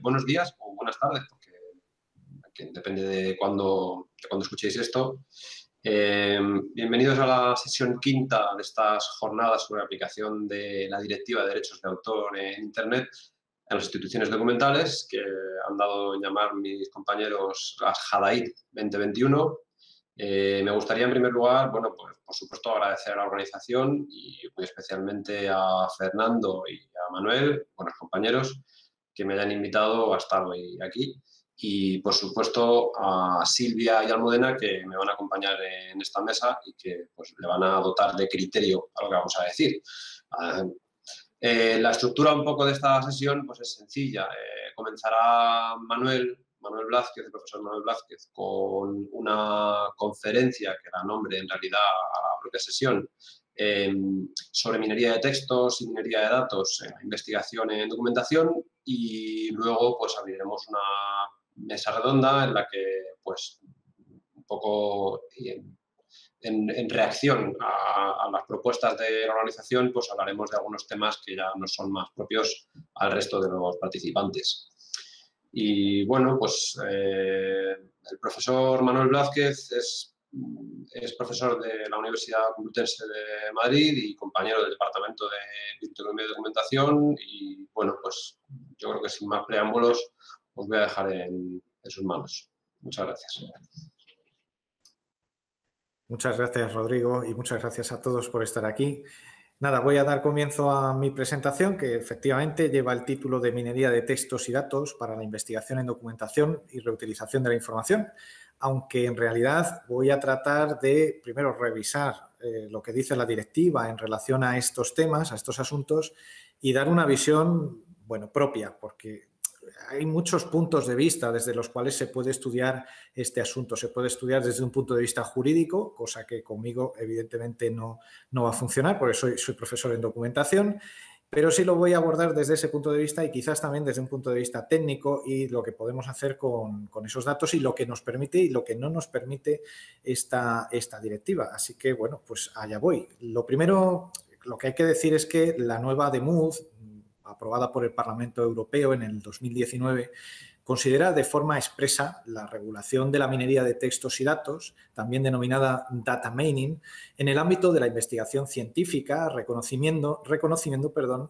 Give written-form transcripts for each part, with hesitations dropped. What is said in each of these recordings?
buenos días o buenas tardes, porque depende de cuándo escuchéis esto. Bienvenidos a la sesión quinta de estas jornadas sobre la aplicación de la Directiva de Derechos de Autor en Internet en las instituciones documentales, que han dado en llamar mis compañeros las JADAID 2021. Me gustaría, en primer lugar, bueno, pues, por supuesto, agradecer a la organización y muy especialmente a Fernando y a Manuel, buenos compañeros, que me hayan invitado a estar hoy aquí. Y, por supuesto, a Silvia y Almudena, que me van a acompañar en esta mesa y que pues, le van a dotar de criterio a lo que vamos a decir. La estructura un poco de esta sesión pues, es sencilla. Comenzará Manuel Blázquez, el profesor Manuel Blázquez, con una conferencia que da nombre en realidad a la propia sesión sobre minería de textos y minería de datos en investigación en documentación, y luego pues abriremos una mesa redonda en la que pues un poco en reacción a las propuestas de la organización pues hablaremos de algunos temas que ya no son más propios al resto de los participantes. Y bueno, pues el profesor Manuel Blázquez es profesor de la Universidad Complutense de Madrid y compañero del Departamento de Bibliotecología y Documentación. Y bueno, pues yo creo que sin más preámbulos os voy a dejar en sus manos. Muchas gracias. Muchas gracias, Rodrigo, y muchas gracias a todos por estar aquí. Nada, voy a dar comienzo a mi presentación, que efectivamente lleva el título de Minería de Textos y Datos para la Investigación en Documentación y Reutilización de la Información, aunque en realidad voy a tratar de, primero, revisar lo que dice la directiva en relación a estos temas, a estos asuntos, y dar una visión, bueno, propia, porque hay muchos puntos de vista desde los cuales se puede estudiar este asunto. Se puede estudiar desde un punto de vista jurídico, cosa que conmigo evidentemente no va a funcionar, porque soy profesor en documentación, pero sí lo voy a abordar desde ese punto de vista y quizás también desde un punto de vista técnico y lo que podemos hacer con esos datos y lo que nos permite y lo que no nos permite esta directiva. Así que, bueno, pues allá voy. Lo primero, lo que hay que decir es que la nueva DMUD, aprobada por el Parlamento Europeo en el 2019, considera de forma expresa la regulación de la minería de textos y datos, también denominada data mining, en el ámbito de la investigación científica, reconociendo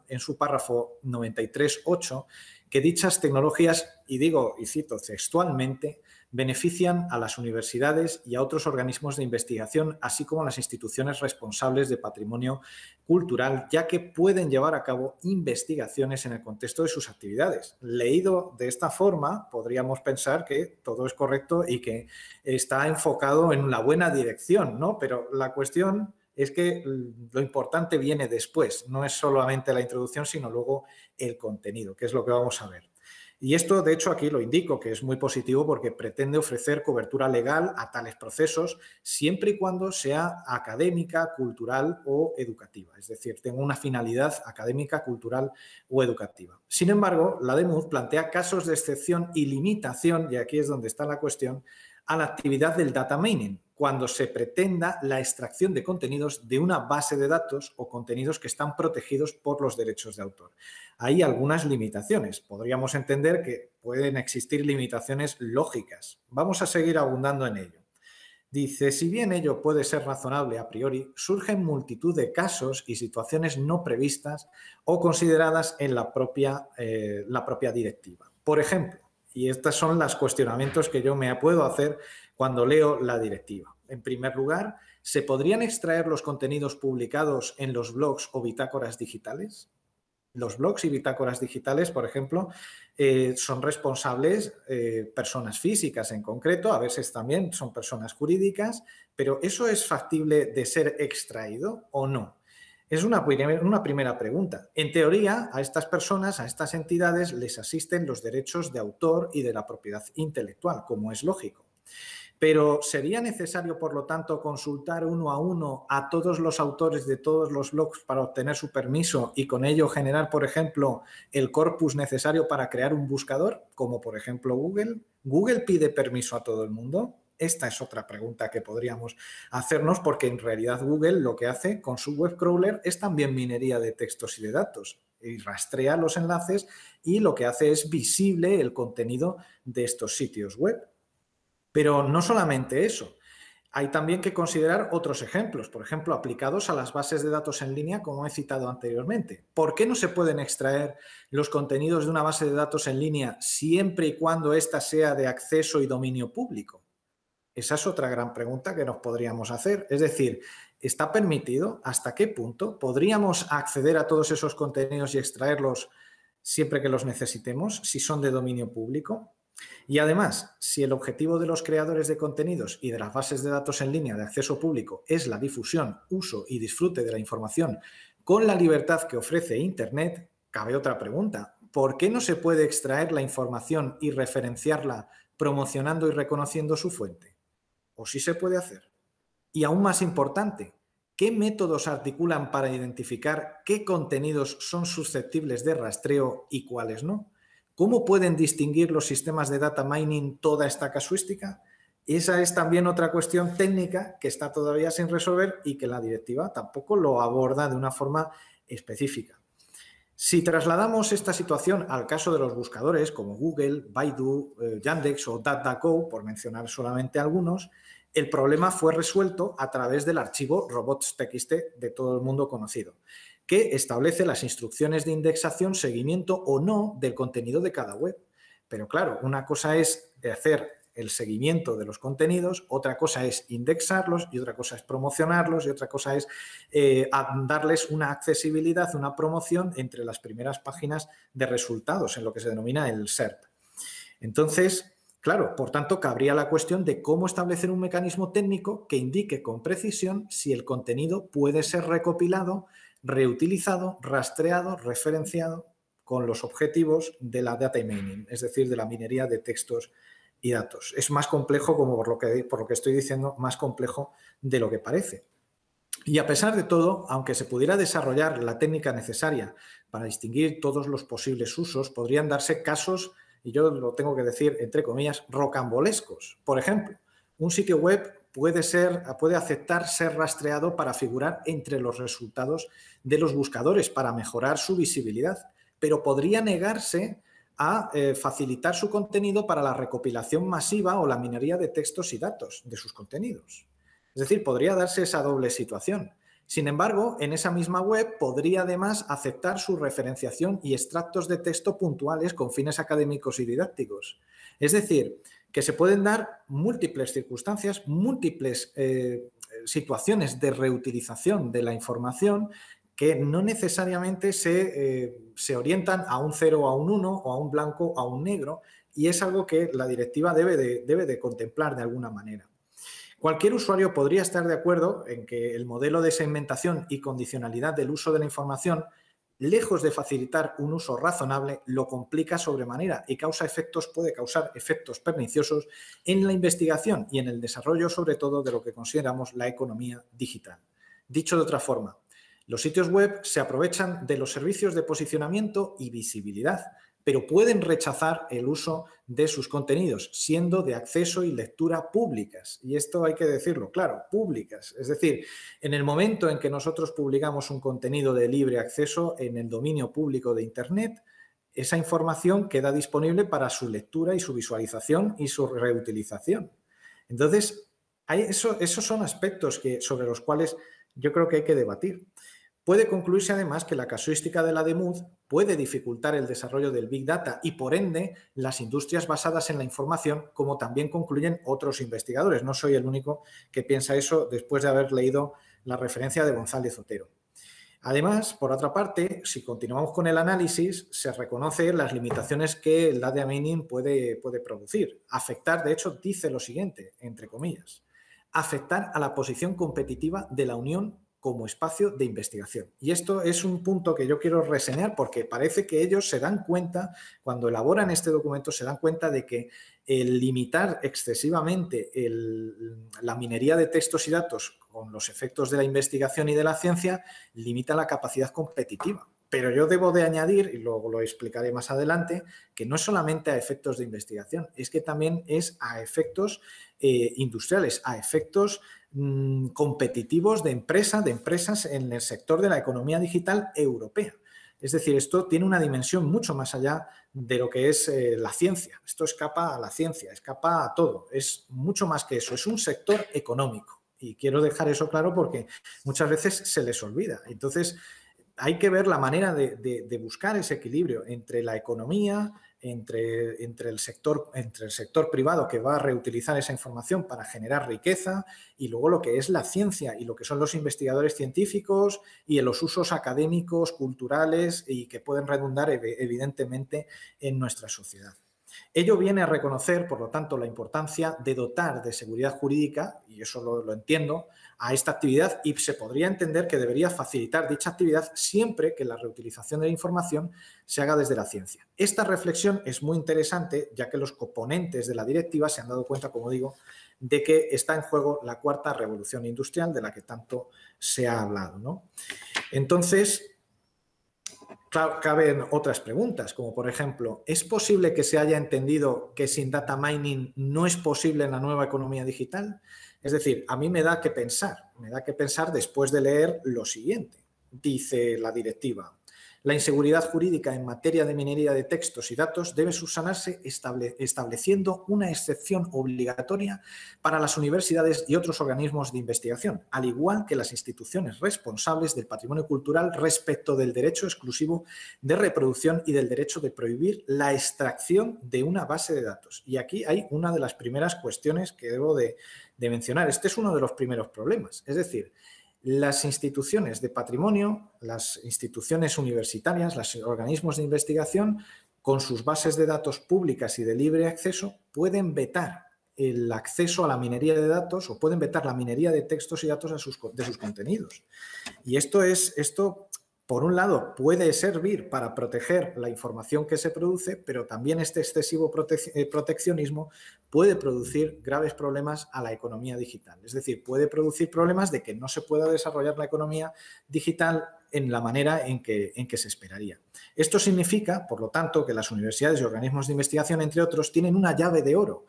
en su párrafo 93.8 que dichas tecnologías, y cito textualmente, benefician a las universidades y a otros organismos de investigación, así como a las instituciones responsables de patrimonio cultural, ya que pueden llevar a cabo investigaciones en el contexto de sus actividades. Leído de esta forma, podríamos pensar que todo es correcto y que está enfocado en la buena dirección, ¿no? Pero la cuestión es que lo importante viene después, no es solamente la introducción, sino luego el contenido, que es lo que vamos a ver. Y esto, de hecho, aquí lo indico, que es muy positivo porque pretende ofrecer cobertura legal a tales procesos siempre y cuando sea académica, cultural o educativa. Es decir, tenga una finalidad académica, cultural o educativa. Sin embargo, la DMUD plantea casos de excepción y limitación, y aquí es donde está la cuestión, a la actividad del data mining, cuando se pretenda la extracción de contenidos de una base de datos o contenidos que están protegidos por los derechos de autor. Hay algunas limitaciones. Podríamos entender que pueden existir limitaciones lógicas. Vamos a seguir abundando en ello. Dice, si bien ello puede ser razonable a priori, surgen multitud de casos y situaciones no previstas o consideradas en la propia directiva. Por ejemplo, y estos son los cuestionamientos que yo me puedo hacer cuando leo la directiva. En primer lugar, ¿se podrían extraer los contenidos publicados en los blogs o bitácoras digitales? Los blogs y bitácoras digitales, por ejemplo, son responsables personas físicas en concreto, a veces también son personas jurídicas, pero ¿eso es factible de ser extraído o no? Es una primera pregunta. En teoría, a estas personas, a estas entidades, les asisten los derechos de autor y de la propiedad intelectual, como es lógico. Pero ¿sería necesario, por lo tanto, consultar uno a uno a todos los autores de todos los blogs para obtener su permiso y con ello generar, por ejemplo, el corpus necesario para crear un buscador, como por ejemplo Google? ¿Google pide permiso a todo el mundo? Esta es otra pregunta que podríamos hacernos porque en realidad Google lo que hace con su web crawler es también minería de textos y de datos. y rastrea los enlaces y lo que hace es visible el contenido de estos sitios web. Pero no solamente eso. Hay también que considerar otros ejemplos, por ejemplo, aplicados a las bases de datos en línea, como he citado anteriormente. ¿Por qué no se pueden extraer los contenidos de una base de datos en línea siempre y cuando ésta sea de acceso y dominio público? Esa es otra gran pregunta que nos podríamos hacer. Es decir, ¿está permitido? ¿Hasta qué punto podríamos acceder a todos esos contenidos y extraerlos siempre que los necesitemos, si son de dominio público? Y además, si el objetivo de los creadores de contenidos y de las bases de datos en línea de acceso público es la difusión, uso y disfrute de la información con la libertad que ofrece Internet, cabe otra pregunta. ¿Por qué no se puede extraer la información y referenciarla promocionando y reconociendo su fuente? ¿O sí se puede hacer? Y aún más importante, ¿qué métodos articulan para identificar qué contenidos son susceptibles de rastreo y cuáles no? ¿Cómo pueden distinguir los sistemas de data mining toda esta casuística? Esa es también otra cuestión técnica que está todavía sin resolver y que la directiva tampoco lo aborda de una forma específica. Si trasladamos esta situación al caso de los buscadores como Google, Baidu, Yandex o DuckDuckGo, por mencionar solamente algunos, el problema fue resuelto a través del archivo robots.txt de todo el mundo conocido, que establece las instrucciones de indexación, seguimiento o no del contenido de cada web. Pero claro, una cosa es hacer el seguimiento de los contenidos, otra cosa es indexarlos y otra cosa es promocionarlos y otra cosa es darles una accesibilidad, una promoción entre las primeras páginas de resultados en lo que se denomina el SERP. Entonces, claro, por tanto, cabría la cuestión de cómo establecer un mecanismo técnico que indique con precisión si el contenido puede ser recopilado, reutilizado, rastreado, referenciado con los objetivos de la data mining, es decir, de la minería de textos y datos. Es más complejo, como por lo que estoy diciendo, más complejo de lo que parece. Y a pesar de todo, aunque se pudiera desarrollar la técnica necesaria para distinguir todos los posibles usos, podrían darse casos, y yo lo tengo que decir entre comillas, rocambolescos. Por ejemplo, un sitio web puede aceptar ser rastreado para figurar entre los resultados de los buscadores para mejorar su visibilidad, pero podría negarse a facilitar su contenido para la recopilación masiva o la minería de textos y datos de sus contenidos. Es decir, podría darse esa doble situación. Sin embargo, en esa misma web podría además aceptar su referenciación y extractos de texto puntuales con fines académicos y didácticos. Es decir, que se pueden dar múltiples circunstancias, múltiples situaciones de reutilización de la información que no necesariamente se orientan a un 0 o a un 1 o a un blanco o a un negro, y es algo que la directiva debe de contemplar de alguna manera. Cualquier usuario podría estar de acuerdo en que el modelo de segmentación y condicionalidad del uso de la información, lejos de facilitar un uso razonable, lo complica sobremanera y puede causar efectos perniciosos en la investigación y en el desarrollo, sobre todo, de lo que consideramos la economía digital. Dicho de otra forma, los sitios web se aprovechan de los servicios de posicionamiento y visibilidad, pero pueden rechazar el uso de sus contenidos, siendo de acceso y lectura públicas. Y esto hay que decirlo, claro, públicas. Es decir, en el momento en que nosotros publicamos un contenido de libre acceso en el dominio público de Internet, esa información queda disponible para su lectura y su visualización y su reutilización. Entonces, esos son aspectos sobre los cuales yo creo que hay que debatir. Puede concluirse además que la casuística de la DEMUD puede dificultar el desarrollo del Big Data y, por ende, las industrias basadas en la información, como también concluyen otros investigadores. No soy el único que piensa eso después de haber leído la referencia de González Otero. Además, por otra parte, si continuamos con el análisis, se reconocen las limitaciones que el data mining puede producir. Afectar, de hecho, dice lo siguiente, entre comillas, afectar a la posición competitiva de la Unión como espacio de investigación. Y esto es un punto que yo quiero reseñar porque parece que ellos se dan cuenta, cuando elaboran este documento, se dan cuenta de que el limitar excesivamente la minería de textos y datos con los efectos de la investigación y de la ciencia limita la capacidad competitiva. Pero yo debo de añadir, y luego lo explicaré más adelante, que no es solamente a efectos de investigación, es que también es a efectos industriales, a efectos competitivos de empresas en el sector de la economía digital europea. Es decir, esto tiene una dimensión mucho más allá de lo que es la ciencia. Esto escapa a la ciencia, escapa a todo. Es mucho más que eso, es un sector económico. Y quiero dejar eso claro porque muchas veces se les olvida. Entonces, hay que ver la manera de buscar ese equilibrio entre la economía, entre el sector privado que va a reutilizar esa información para generar riqueza y luego lo que es la ciencia y lo que son los investigadores científicos y en los usos académicos, culturales y que pueden redundar evidentemente en nuestra sociedad. Ello viene a reconocer, por lo tanto, la importancia de dotar de seguridad jurídica, y eso lo entiendo, a esta actividad y se podría entender que debería facilitar dicha actividad siempre que la reutilización de la información se haga desde la ciencia. Esta reflexión es muy interesante ya que los componentes de la directiva se han dado cuenta, como digo, de que está en juego la cuarta revolución industrial de la que tanto se ha hablado, ¿no? Entonces, caben otras preguntas, como por ejemplo, ¿es posible que se haya entendido que sin data mining no es posible en la nueva economía digital? Es decir, a mí me da que pensar después de leer lo siguiente. Dice la directiva: la inseguridad jurídica en materia de minería de textos y datos debe subsanarse estableciendo una excepción obligatoria para las universidades y otros organismos de investigación, al igual que las instituciones responsables del patrimonio cultural respecto del derecho exclusivo de reproducción y del derecho de prohibir la extracción de una base de datos. Y aquí hay una de las primeras cuestiones que debo de mencionar. Este es uno de los primeros problemas. Es decir, las instituciones de patrimonio, las instituciones universitarias, los organismos de investigación, con sus bases de datos públicas y de libre acceso, pueden vetar el acceso a la minería de datos o pueden vetar la minería de textos y datos de sus contenidos. Y esto, por un lado, puede servir para proteger la información que se produce, pero también este excesivo proteccionismo puede producir graves problemas a la economía digital. Es decir, puede producir problemas de que no se pueda desarrollar la economía digital en la manera en que se esperaría. Esto significa, por lo tanto, que las universidades y organismos de investigación, entre otros, tienen una llave de oro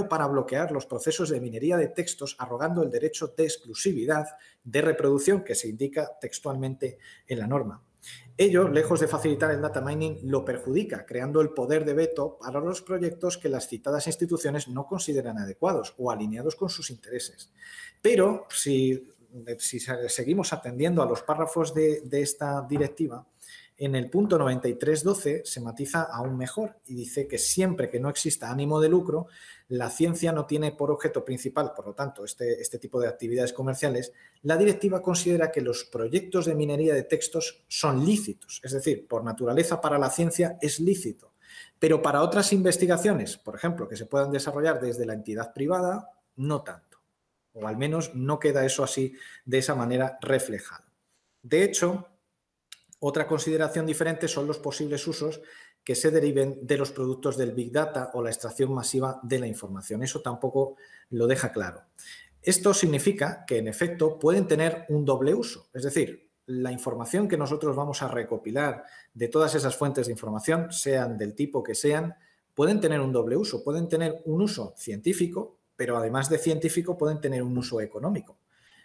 para bloquear los procesos de minería de textos, arrogando el derecho de exclusividad de reproducción que se indica textualmente en la norma. Ello, lejos de facilitar el data mining, lo perjudica, creando el poder de veto para los proyectos que las citadas instituciones no consideran adecuados o alineados con sus intereses. Pero si seguimos atendiendo a los párrafos de esta directiva, en el punto 93.12 se matiza aún mejor y dice que siempre que no exista ánimo de lucro, la ciencia no tiene por objeto principal, por lo tanto, este tipo de actividades comerciales, la directiva considera que los proyectos de minería de textos son lícitos, es decir, por naturaleza para la ciencia es lícito, pero para otras investigaciones, por ejemplo, que se puedan desarrollar desde la entidad privada, no tanto, o al menos no queda eso así de esa manera reflejado. De hecho, otra consideración diferente son los posibles usos que se deriven de los productos del Big Data o la extracción masiva de la información. Eso tampoco lo deja claro. Esto significa que, en efecto, pueden tener un doble uso. Es decir, la información que nosotros vamos a recopilar de todas esas fuentes de información, sean del tipo que sean, pueden tener un doble uso. Pueden tener un uso científico, pero además de científico pueden tener un uso económico.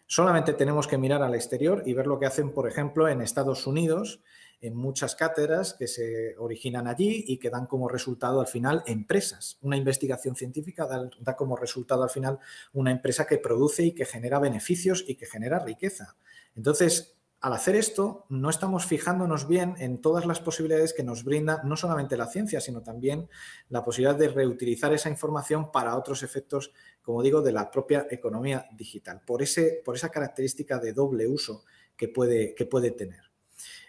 Solamente tenemos que mirar al exterior y ver lo que hacen, por ejemplo, en Estados Unidos, en muchas cátedras que se originan allí y que dan como resultado al final empresas. Una investigación científica da como resultado al final una empresa que produce y que genera beneficios y que genera riqueza. Entonces, al hacer esto, no estamos fijándonos bien en todas las posibilidades que nos brinda no solamente la ciencia, sino también la posibilidad de reutilizar esa información para otros efectos, como digo, de la propia economía digital, por esa característica de doble uso que puede tener.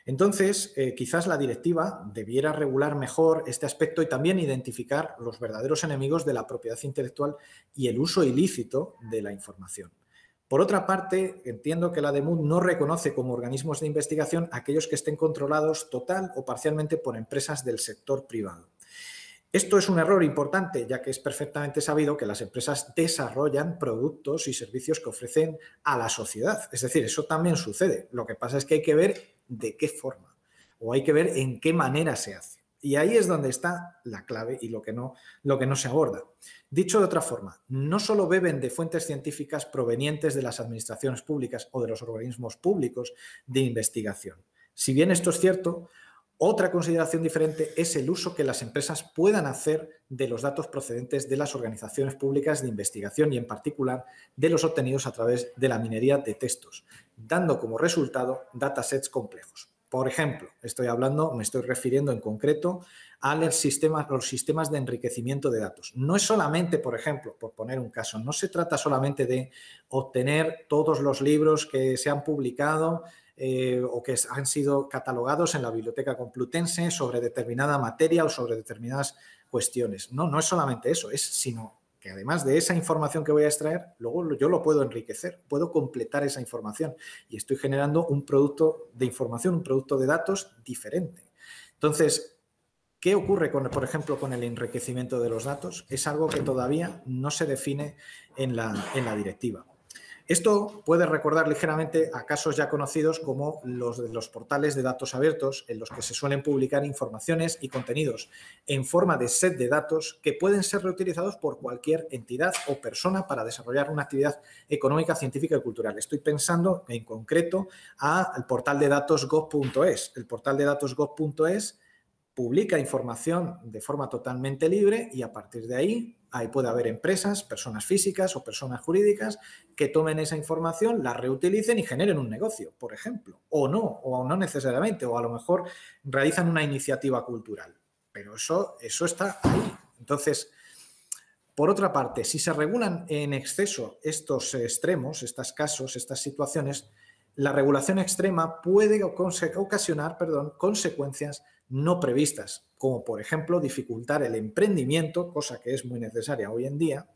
Entonces, quizás la directiva debiera regular mejor este aspecto y también identificar los verdaderos enemigos de la propiedad intelectual y el uso ilícito de la información. Por otra parte, entiendo que la DEMUD no reconoce como organismos de investigación aquellos que estén controlados total o parcialmente por empresas del sector privado. Esto es un error importante, ya que es perfectamente sabido que las empresas desarrollan productos y servicios que ofrecen a la sociedad. Es decir, eso también sucede. Lo que pasa es que hay que ver de qué forma o hay que ver en qué manera se hace. Y ahí es donde está la clave y lo que no se aborda. Dicho de otra forma, no solo beben de fuentes científicas provenientes de las administraciones públicas o de los organismos públicos de investigación, Si bien esto es cierto, otra consideración diferente es el uso que las empresas puedan hacer de los datos procedentes de las organizaciones públicas de investigación y, en particular, de los obtenidos a través de la minería de textos, dando como resultado datasets complejos. Por ejemplo, me estoy refiriendo en concreto a los sistemas de enriquecimiento de datos. No es solamente, por ejemplo, por poner un caso, no se trata solamente de obtener todos los libros que se han publicado o que han sido catalogados en la Biblioteca Complutense sobre determinada materia o sobre determinadas cuestiones. No, no es solamente eso, sino que además de esa información que voy a extraer, luego yo lo puedo enriquecer, puedo completar esa información y estoy generando un producto de información, un producto de datos diferente. Entonces, ¿qué ocurre, por ejemplo, con el enriquecimiento de los datos? Es algo que todavía no se define en la directiva. Esto puede recordar ligeramente a casos ya conocidos como los de los portales de datos abiertos, en los que se suelen publicar informaciones y contenidos en forma de set de datos que pueden ser reutilizados por cualquier entidad o persona para desarrollar una actividad económica, científica y cultural. Estoy pensando en concreto al portal de datos gov.es. El portal de datos gov.es publica información de forma totalmente libre y a partir de ahí puede haber empresas, personas físicas o personas jurídicas que tomen esa información, la reutilicen y generen un negocio, por ejemplo, o no necesariamente, o a lo mejor realizan una iniciativa cultural. Pero eso está ahí. Entonces, por otra parte, si se regulan en exceso estos extremos, estos casos, estas situaciones, la regulación extrema puede ocasionar consecuencias no previstas, como por ejemplo dificultar el emprendimiento, cosa que es muy necesaria hoy en día,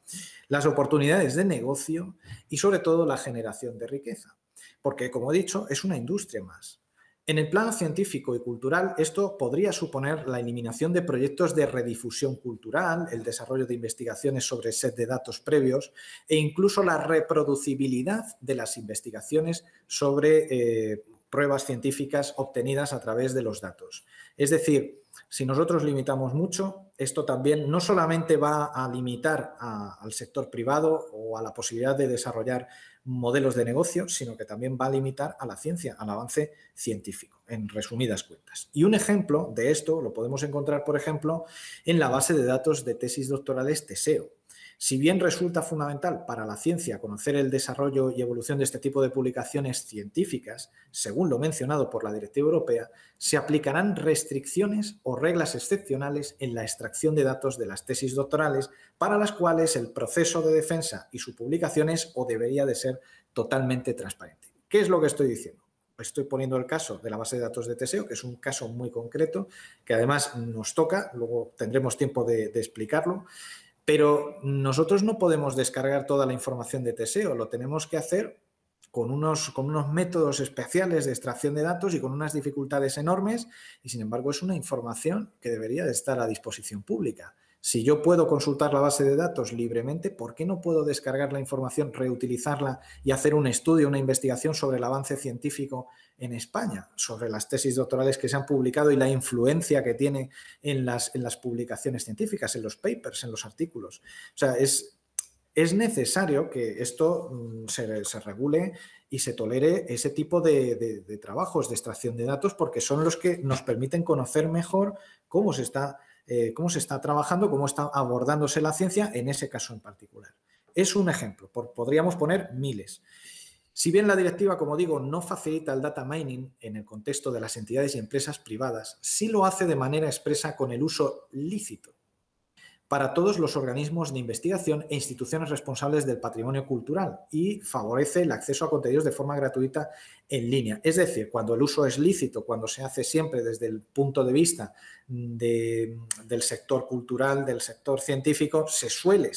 las oportunidades de negocio y sobre todo la generación de riqueza. Porque, como he dicho, es una industria más. En el plano científico y cultural, esto podría suponer la eliminación de proyectos de redifusión cultural, el desarrollo de investigaciones sobre set de datos previos e incluso la reproducibilidad de las investigaciones sobre pruebas científicas obtenidas a través de los datos. Es decir, si nosotros limitamos mucho, esto también no solamente va a limitar al sector privado o a la posibilidad de desarrollar modelos de negocio, sino que también va a limitar a la ciencia, al avance científico, en resumidas cuentas. Y un ejemplo de esto lo podemos encontrar, por ejemplo, en la base de datos de tesis doctorales TESEO. Si bien resulta fundamental para la ciencia conocer el desarrollo y evolución de este tipo de publicaciones científicas, según lo mencionado por la Directiva Europea, se aplicarán restricciones o reglas excepcionales en la extracción de datos de las tesis doctorales para las cuales el proceso de defensa y su publicación es o debería de ser totalmente transparente. ¿Qué es lo que estoy diciendo? Estoy poniendo el caso de la base de datos de TESEO, que es un caso muy concreto, que además nos toca, luego tendremos tiempo de explicarlo. Pero nosotros no podemos descargar toda la información de TESEO, lo tenemos que hacer con unos métodos especiales de extracción de datos y con unas dificultades enormes y, sin embargo, es una información que debería de estar a disposición pública. Si yo puedo consultar la base de datos libremente, ¿por qué no puedo descargar la información, reutilizarla y hacer un estudio, una investigación sobre el avance científico en España, sobre las tesis doctorales que se han publicado y la influencia que tiene en las publicaciones científicas, en los papers, en los artículos? O sea, es necesario que esto se regule y se tolere ese tipo de trabajos de extracción de datos porque son los que nos permiten conocer mejor cómo se está trabajando, cómo está abordándose la ciencia en ese caso en particular. Es un ejemplo, podríamos poner miles. Si bien la directiva, como digo, no facilita el data mining en el contexto de las entidades y empresas privadas, sí lo hace de manera expresa con el uso lícito para todos los organismos de investigación e instituciones responsables del patrimonio cultural y favorece el acceso a contenidos de forma gratuita en línea. Es decir, cuando el uso es lícito, cuando se hace siempre desde el punto de vista del sector cultural, del sector científico, se suele,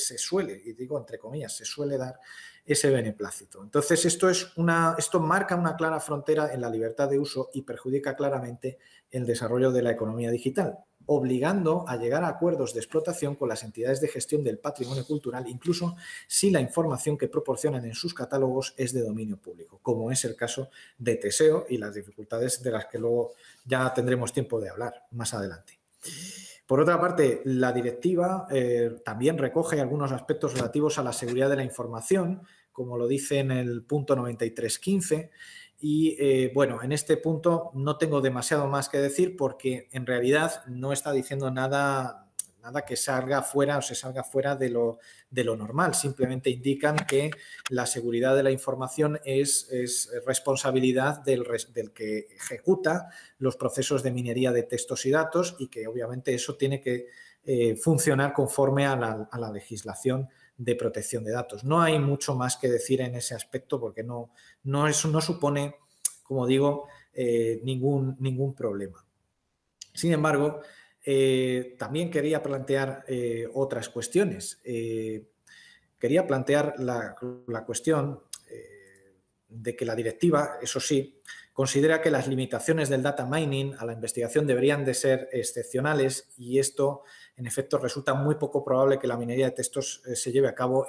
y digo entre comillas, se suele dar ese beneplácito. Entonces, esto marca una clara frontera en la libertad de uso y perjudica claramente el desarrollo de la economía digital, obligando a llegar a acuerdos de explotación con las entidades de gestión del patrimonio cultural, incluso si la información que proporcionan en sus catálogos es de dominio público, como es el caso de TESEO y las dificultades de las que luego ya tendremos tiempo de hablar más adelante. Por otra parte, la directiva también recoge algunos aspectos relativos a la seguridad de la información, como lo dice en el punto 93.15, Y bueno, en este punto no tengo demasiado más que decir porque en realidad no está diciendo nada que salga fuera o se salga fuera de lo normal. Simplemente indican que la seguridad de la información es responsabilidad del que ejecuta los procesos de minería de textos y datos y que obviamente eso tiene que funcionar conforme a la legislación de protección de datos. No hay mucho más que decir en ese aspecto porque no supone, como digo, ningún problema. Sin embargo, también quería plantear otras cuestiones. Quería plantear la cuestión de que la directiva, eso sí, considera que las limitaciones del data mining a la investigación deberían de ser excepcionales y esto, en efecto, resulta muy poco probable que la minería de textos se lleve a cabo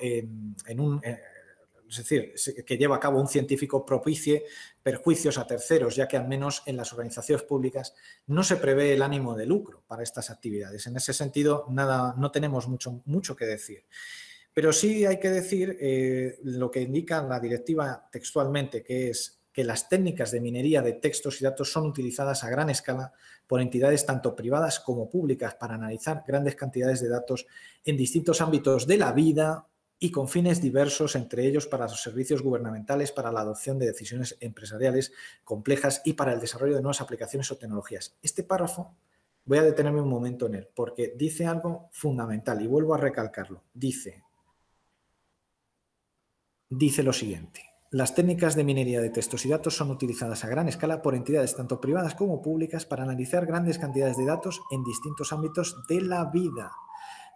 es decir, que lleva a cabo un científico propicie perjuicios a terceros, ya que al menos en las organizaciones públicas no se prevé el ánimo de lucro para estas actividades. En ese sentido, no tenemos mucho que decir. Pero sí hay que decir lo que indica la directiva textualmente, que es que las técnicas de minería de textos y datos son utilizadas a gran escala por entidades tanto privadas como públicas para analizar grandes cantidades de datos en distintos ámbitos de la vida y con fines diversos, entre ellos para los servicios gubernamentales, para la adopción de decisiones empresariales complejas y para el desarrollo de nuevas aplicaciones o tecnologías. Este párrafo voy a detenerme un momento en él porque dice algo fundamental y vuelvo a recalcarlo. Dice lo siguiente. Las técnicas de minería de textos y datos son utilizadas a gran escala por entidades tanto privadas como públicas para analizar grandes cantidades de datos en distintos ámbitos de la vida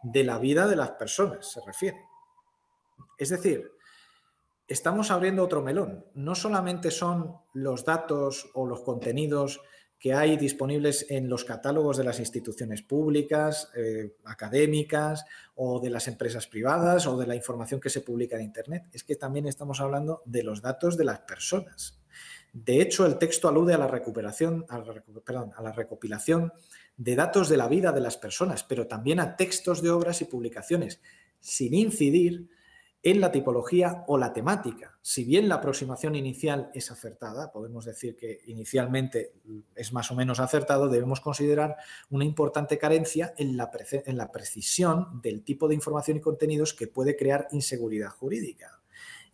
de las personas, se refiere. Es decir, estamos abriendo otro melón. No solamente son los datos o los contenidos que hay disponibles en los catálogos de las instituciones públicas, académicas o de las empresas privadas o de la información que se publica en Internet. Es que también estamos hablando de los datos de las personas. De hecho, el texto alude a la recopilación de datos de la vida de las personas, pero también a textos de obras y publicaciones, sin incidir en la tipología o la temática. Si bien la aproximación inicial es acertada, podemos decir que inicialmente es más o menos acertado, debemos considerar una importante carencia en la precisión del tipo de información y contenidos que puede crear inseguridad jurídica.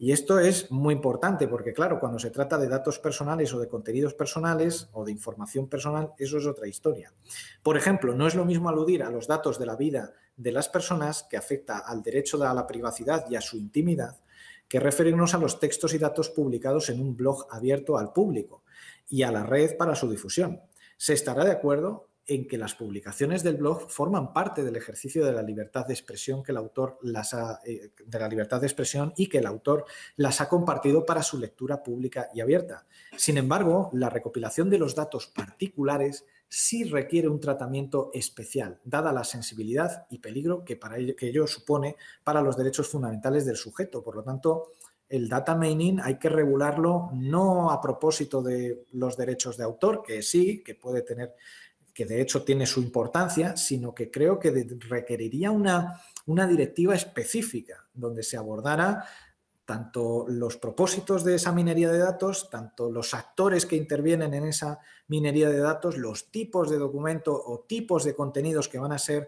Y esto es muy importante porque, claro, cuando se trata de datos personales o de contenidos personales o de información personal, eso es otra historia. Por ejemplo, no es lo mismo aludir a los datos de la vida de las personas, que afecta al derecho a la privacidad y a su intimidad, que referirnos a los textos y datos publicados en un blog abierto al público y a la red para su difusión. Se estará de acuerdo en que las publicaciones del blog forman parte del ejercicio de la libertad de expresión que el autor y que el autor las ha compartido para su lectura pública y abierta. Sin embargo, la recopilación de los datos particulares sí requiere un tratamiento especial, dada la sensibilidad y peligro que ello supone para los derechos fundamentales del sujeto. Por lo tanto, el data mining hay que regularlo no a propósito de los derechos de autor, que sí, que puede tener, que de hecho tiene su importancia, sino que creo que requeriría una directiva específica donde se abordara tanto los propósitos de esa minería de datos, tanto los actores que intervienen en esa minería de datos, los tipos de documento o tipos de contenidos que van a ser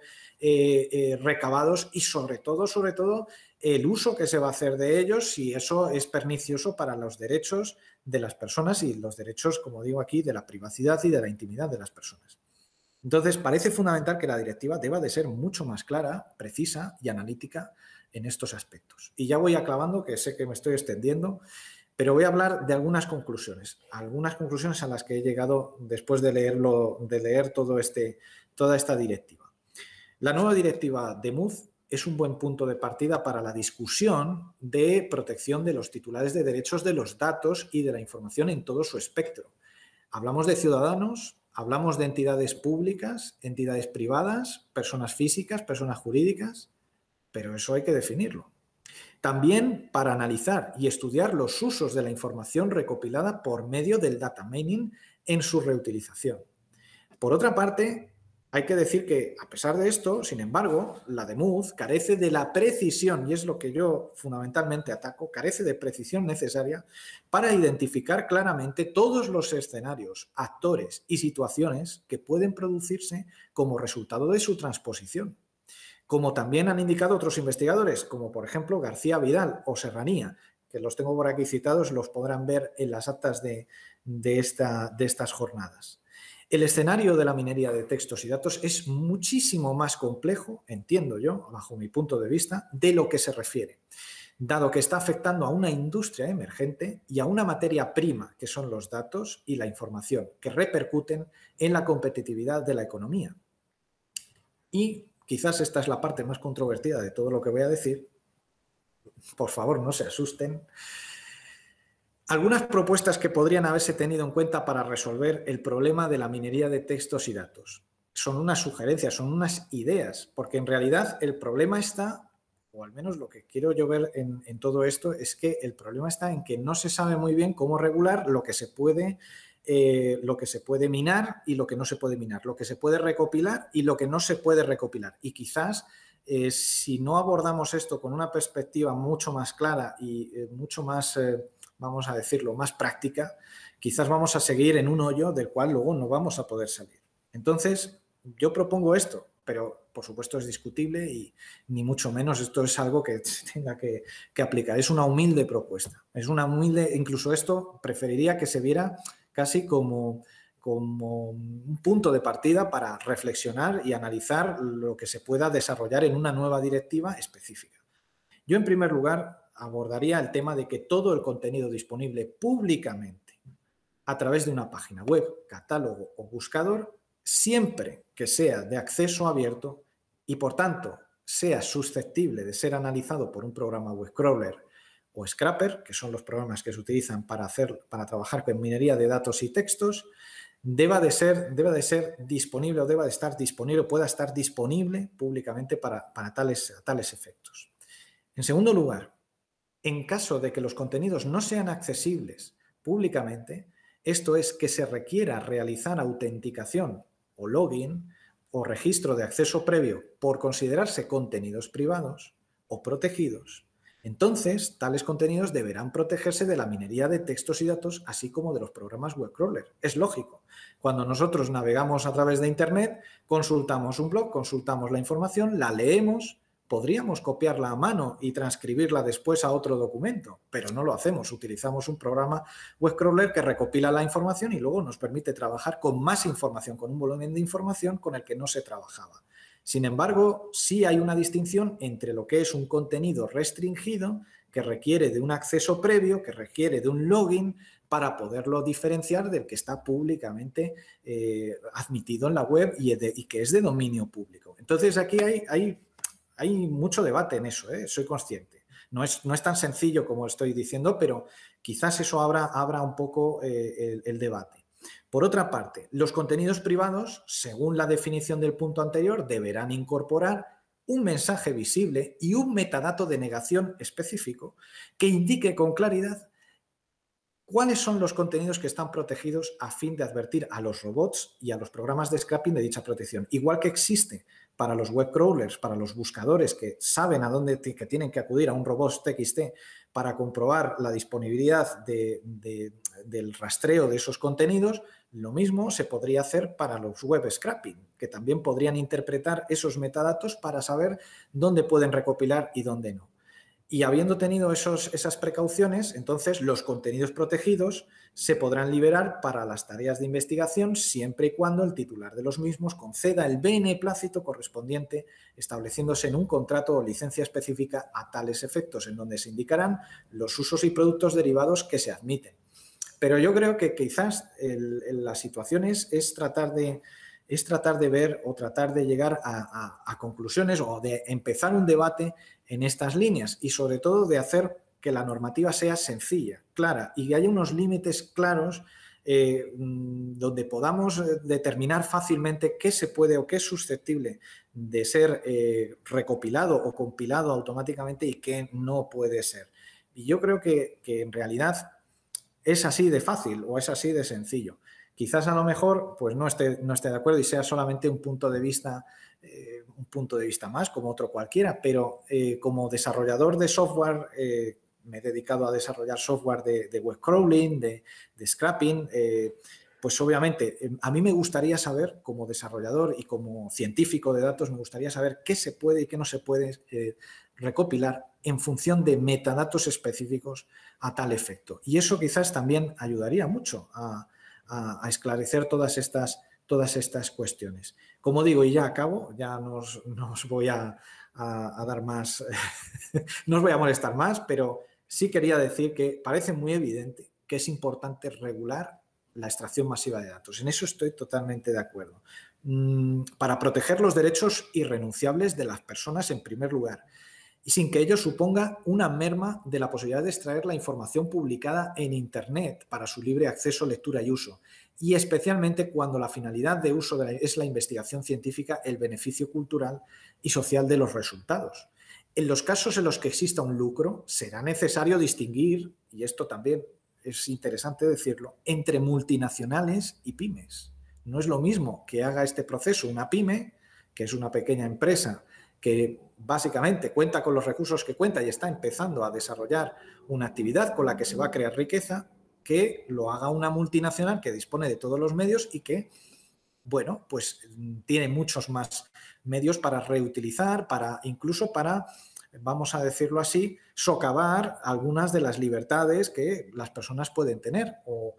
recabados y sobre todo, el uso que se va a hacer de ellos, si eso es pernicioso para los derechos de las personas y los derechos, como digo aquí, de la privacidad y de la intimidad de las personas. Entonces, parece fundamental que la directiva deba de ser mucho más clara, precisa y analítica en estos aspectos. Y ya voy acabando, que sé que me estoy extendiendo, pero voy a hablar de algunas conclusiones a las que he llegado después de leer toda esta directiva. La nueva directiva de MUD es un buen punto de partida para la discusión de protección de los titulares de derechos de los datos y de la información en todo su espectro. Hablamos de ciudadanos, hablamos de entidades públicas, entidades privadas, personas físicas, personas jurídicas, pero eso hay que definirlo. También para analizar y estudiar los usos de la información recopilada por medio del data mining en su reutilización. Por otra parte, Hay que decir que, a pesar de esto, sin embargo, la DEMUZ carece de la precisión, y es lo que yo fundamentalmente ataco, carece de precisión necesaria para identificar claramente todos los escenarios, actores y situaciones que pueden producirse como resultado de su transposición. Como también han indicado otros investigadores, como por ejemplo García Vidal o Serranía, que los tengo por aquí citados, los podrán ver en las actas de estas jornadas. El escenario de la minería de textos y datos es muchísimo más complejo, entiendo yo, bajo mi punto de vista, de lo que se refiere, dado que está afectando a una industria emergente y a una materia prima, que son los datos y la información, que repercuten en la competitividad de la economía. Y quizás esta es la parte más controvertida de todo lo que voy a decir. Por favor, no se asusten. Algunas propuestas que podrían haberse tenido en cuenta para resolver el problema de la minería de textos y datos. Son unas sugerencias, son unas ideas, porque en realidad el problema está, o al menos lo que quiero yo ver en todo esto, es que el problema está en que no se sabe muy bien cómo regular lo que se puede minar y lo que no se puede minar, lo que se puede recopilar y lo que no se puede recopilar. Y quizás si no abordamos esto con una perspectiva mucho más clara y mucho más, vamos a decirlo, más práctica, quizás vamos a seguir en un hoyo del cual luego no vamos a poder salir. Entonces, yo propongo esto, pero por supuesto es discutible y ni mucho menos esto es algo que tenga que aplicar. Es una humilde propuesta. Es una humilde, incluso esto preferiría que se viera casi como un punto de partida para reflexionar y analizar lo que se pueda desarrollar en una nueva directiva específica. Yo, en primer lugar, abordaría el tema de que todo el contenido disponible públicamente a través de una página web, catálogo o buscador, siempre que sea de acceso abierto y, por tanto, sea susceptible de ser analizado por un programa web crawler o Scrapper, que son los programas que se utilizan para trabajar con minería de datos y textos, deba de ser disponible o deba de estar disponible, pueda estar disponible públicamente para tales efectos. En segundo lugar, en caso de que los contenidos no sean accesibles públicamente, esto es que se requiera realizar autenticación o login o registro de acceso previo por considerarse contenidos privados o protegidos, entonces tales contenidos deberán protegerse de la minería de textos y datos, así como de los programas web crawler. Es lógico. Cuando nosotros navegamos a través de Internet, consultamos un blog, consultamos la información, la leemos, podríamos copiarla a mano y transcribirla después a otro documento, pero no lo hacemos. Utilizamos un programa web crawler que recopila la información y luego nos permite trabajar con más información, con un volumen de información con el que no se trabajaba. Sin embargo, sí hay una distinción entre lo que es un contenido restringido, que requiere de un acceso previo, que requiere de un login para poderlo diferenciar del que está públicamente admitido en la web y que es de dominio público. Entonces, aquí hay mucho debate en eso, soy consciente. No es tan sencillo como estoy diciendo, pero quizás eso abra un poco el debate. Por otra parte, los contenidos privados, según la definición del punto anterior, deberán incorporar un mensaje visible y un metadato de negación específico que indique con claridad cuáles son los contenidos que están protegidos a fin de advertir a los robots y a los programas de scrapping de dicha protección. Igual que existe para los web crawlers, para los buscadores que saben a dónde que tienen que acudir a un robot TXT para comprobar la disponibilidad del rastreo de esos contenidos, lo mismo se podría hacer para los web scrapping, que también podrían interpretar esos metadatos para saber dónde pueden recopilar y dónde no. Y habiendo tenido esas precauciones, entonces los contenidos protegidos se podrán liberar para las tareas de investigación siempre y cuando el titular de los mismos conceda el beneplácito correspondiente, estableciéndose en un contrato o licencia específica a tales efectos, en donde se indicarán los usos y productos derivados que se admiten. Pero yo creo que quizás la situación es tratar de ver o tratar de llegar a conclusiones o de empezar un debate en estas líneas y sobre todo de hacer que la normativa sea sencilla, clara y que haya unos límites claros donde podamos determinar fácilmente qué se puede o qué es susceptible de ser recopilado o compilado automáticamente y qué no puede ser. Y yo creo que en realidad es así de fácil o es así de sencillo. Quizás a lo mejor pues no esté de acuerdo y sea solamente un punto de vista más, como otro cualquiera, pero como desarrollador de software, me he dedicado a desarrollar software de web crawling, de scrapping, pues obviamente a mí me gustaría saber, como desarrollador y como científico de datos, me gustaría saber qué se puede y qué no se puede recopilar en función de metadatos específicos a tal efecto. Y eso quizás también ayudaría mucho a esclarecer todas estas cuestiones. Como digo, y ya acabo, ya no os voy a dar más, no os voy a molestar más, pero sí quería decir que parece muy evidente que es importante regular la extracción masiva de datos. En eso estoy totalmente de acuerdo. Para proteger los derechos irrenunciables de las personas en primer lugar y sin que ello suponga una merma de la posibilidad de extraer la información publicada en Internet para su libre acceso, lectura y uso, y especialmente cuando la finalidad de uso es la investigación científica, el beneficio cultural y social de los resultados. En los casos en los que exista un lucro, será necesario distinguir, y esto también es interesante decirlo, entre multinacionales y pymes. No es lo mismo que haga este proceso una pyme, que es una pequeña empresa que básicamente cuenta con los recursos que cuenta y está empezando a desarrollar una actividad con la que se va a crear riqueza, que lo haga una multinacional que dispone de todos los medios y que, bueno, pues tiene muchos más medios para reutilizar, incluso para, vamos a decirlo así, socavar algunas de las libertades que las personas pueden tener o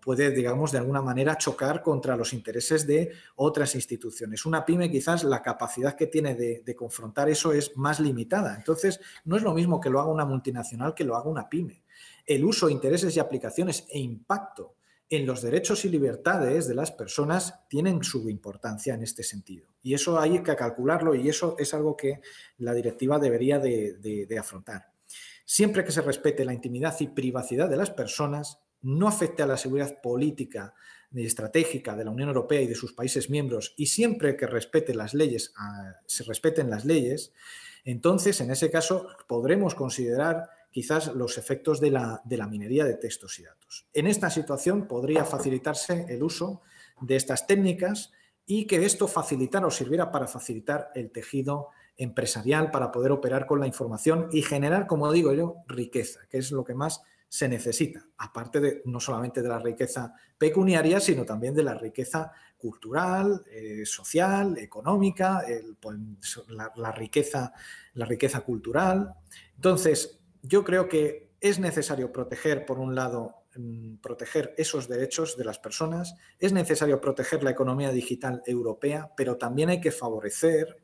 puede, digamos, de alguna manera chocar contra los intereses de otras instituciones. Una pyme quizás la capacidad que tiene de confrontar eso es más limitada. Entonces, no es lo mismo que lo haga una multinacional que lo haga una pyme. El uso, intereses y aplicaciones e impacto en los derechos y libertades de las personas tienen su importancia en este sentido. Y eso hay que calcularlo y eso es algo que la directiva debería de afrontar. Siempre que se respete la intimidad y privacidad de las personas, no afecte a la seguridad política y estratégica de la Unión Europea y de sus países miembros y siempre que se respeten las leyes, entonces en ese caso podremos considerar quizás los efectos de la minería de textos y datos. En esta situación podría facilitarse el uso de estas técnicas y que esto facilitara o sirviera para facilitar el tejido empresarial para poder operar con la información y generar, como digo yo, riqueza, que es lo que más se necesita, aparte de no solamente de la riqueza pecuniaria, sino también de la riqueza cultural, social, económica, la riqueza cultural. Entonces, yo creo que es necesario proteger, por un lado, proteger esos derechos de las personas, es necesario proteger la economía digital europea, pero también hay que favorecer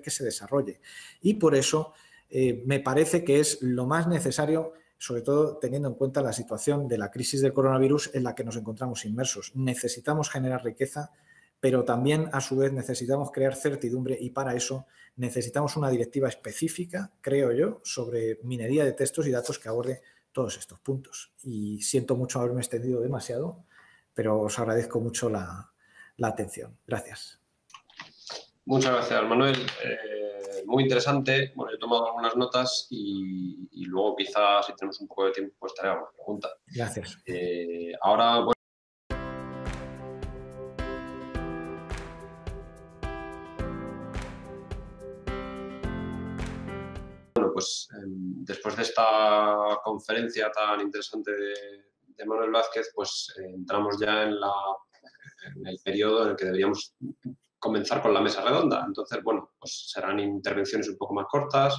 que se desarrolle. Y por eso me parece que es lo más necesario, sobre todo teniendo en cuenta la situación de la crisis del coronavirus en la que nos encontramos inmersos. Necesitamos generar riqueza, pero también, a su vez, necesitamos crear certidumbre y para eso necesitamos una directiva específica, creo yo, sobre minería de textos y datos que aborde todos estos puntos. Y siento mucho haberme extendido demasiado, pero os agradezco mucho la atención. Gracias. Muchas gracias, Manuel. Muy interesante. Bueno, yo he tomado algunas notas y luego quizás, si tenemos un poco de tiempo, pues te haré alguna pregunta. Gracias. Ahora, bueno, pues después de esta conferencia tan interesante de Manuel Blázquez, pues entramos ya en el periodo en el que deberíamos comenzar con la mesa redonda. Entonces, bueno, pues serán intervenciones un poco más cortas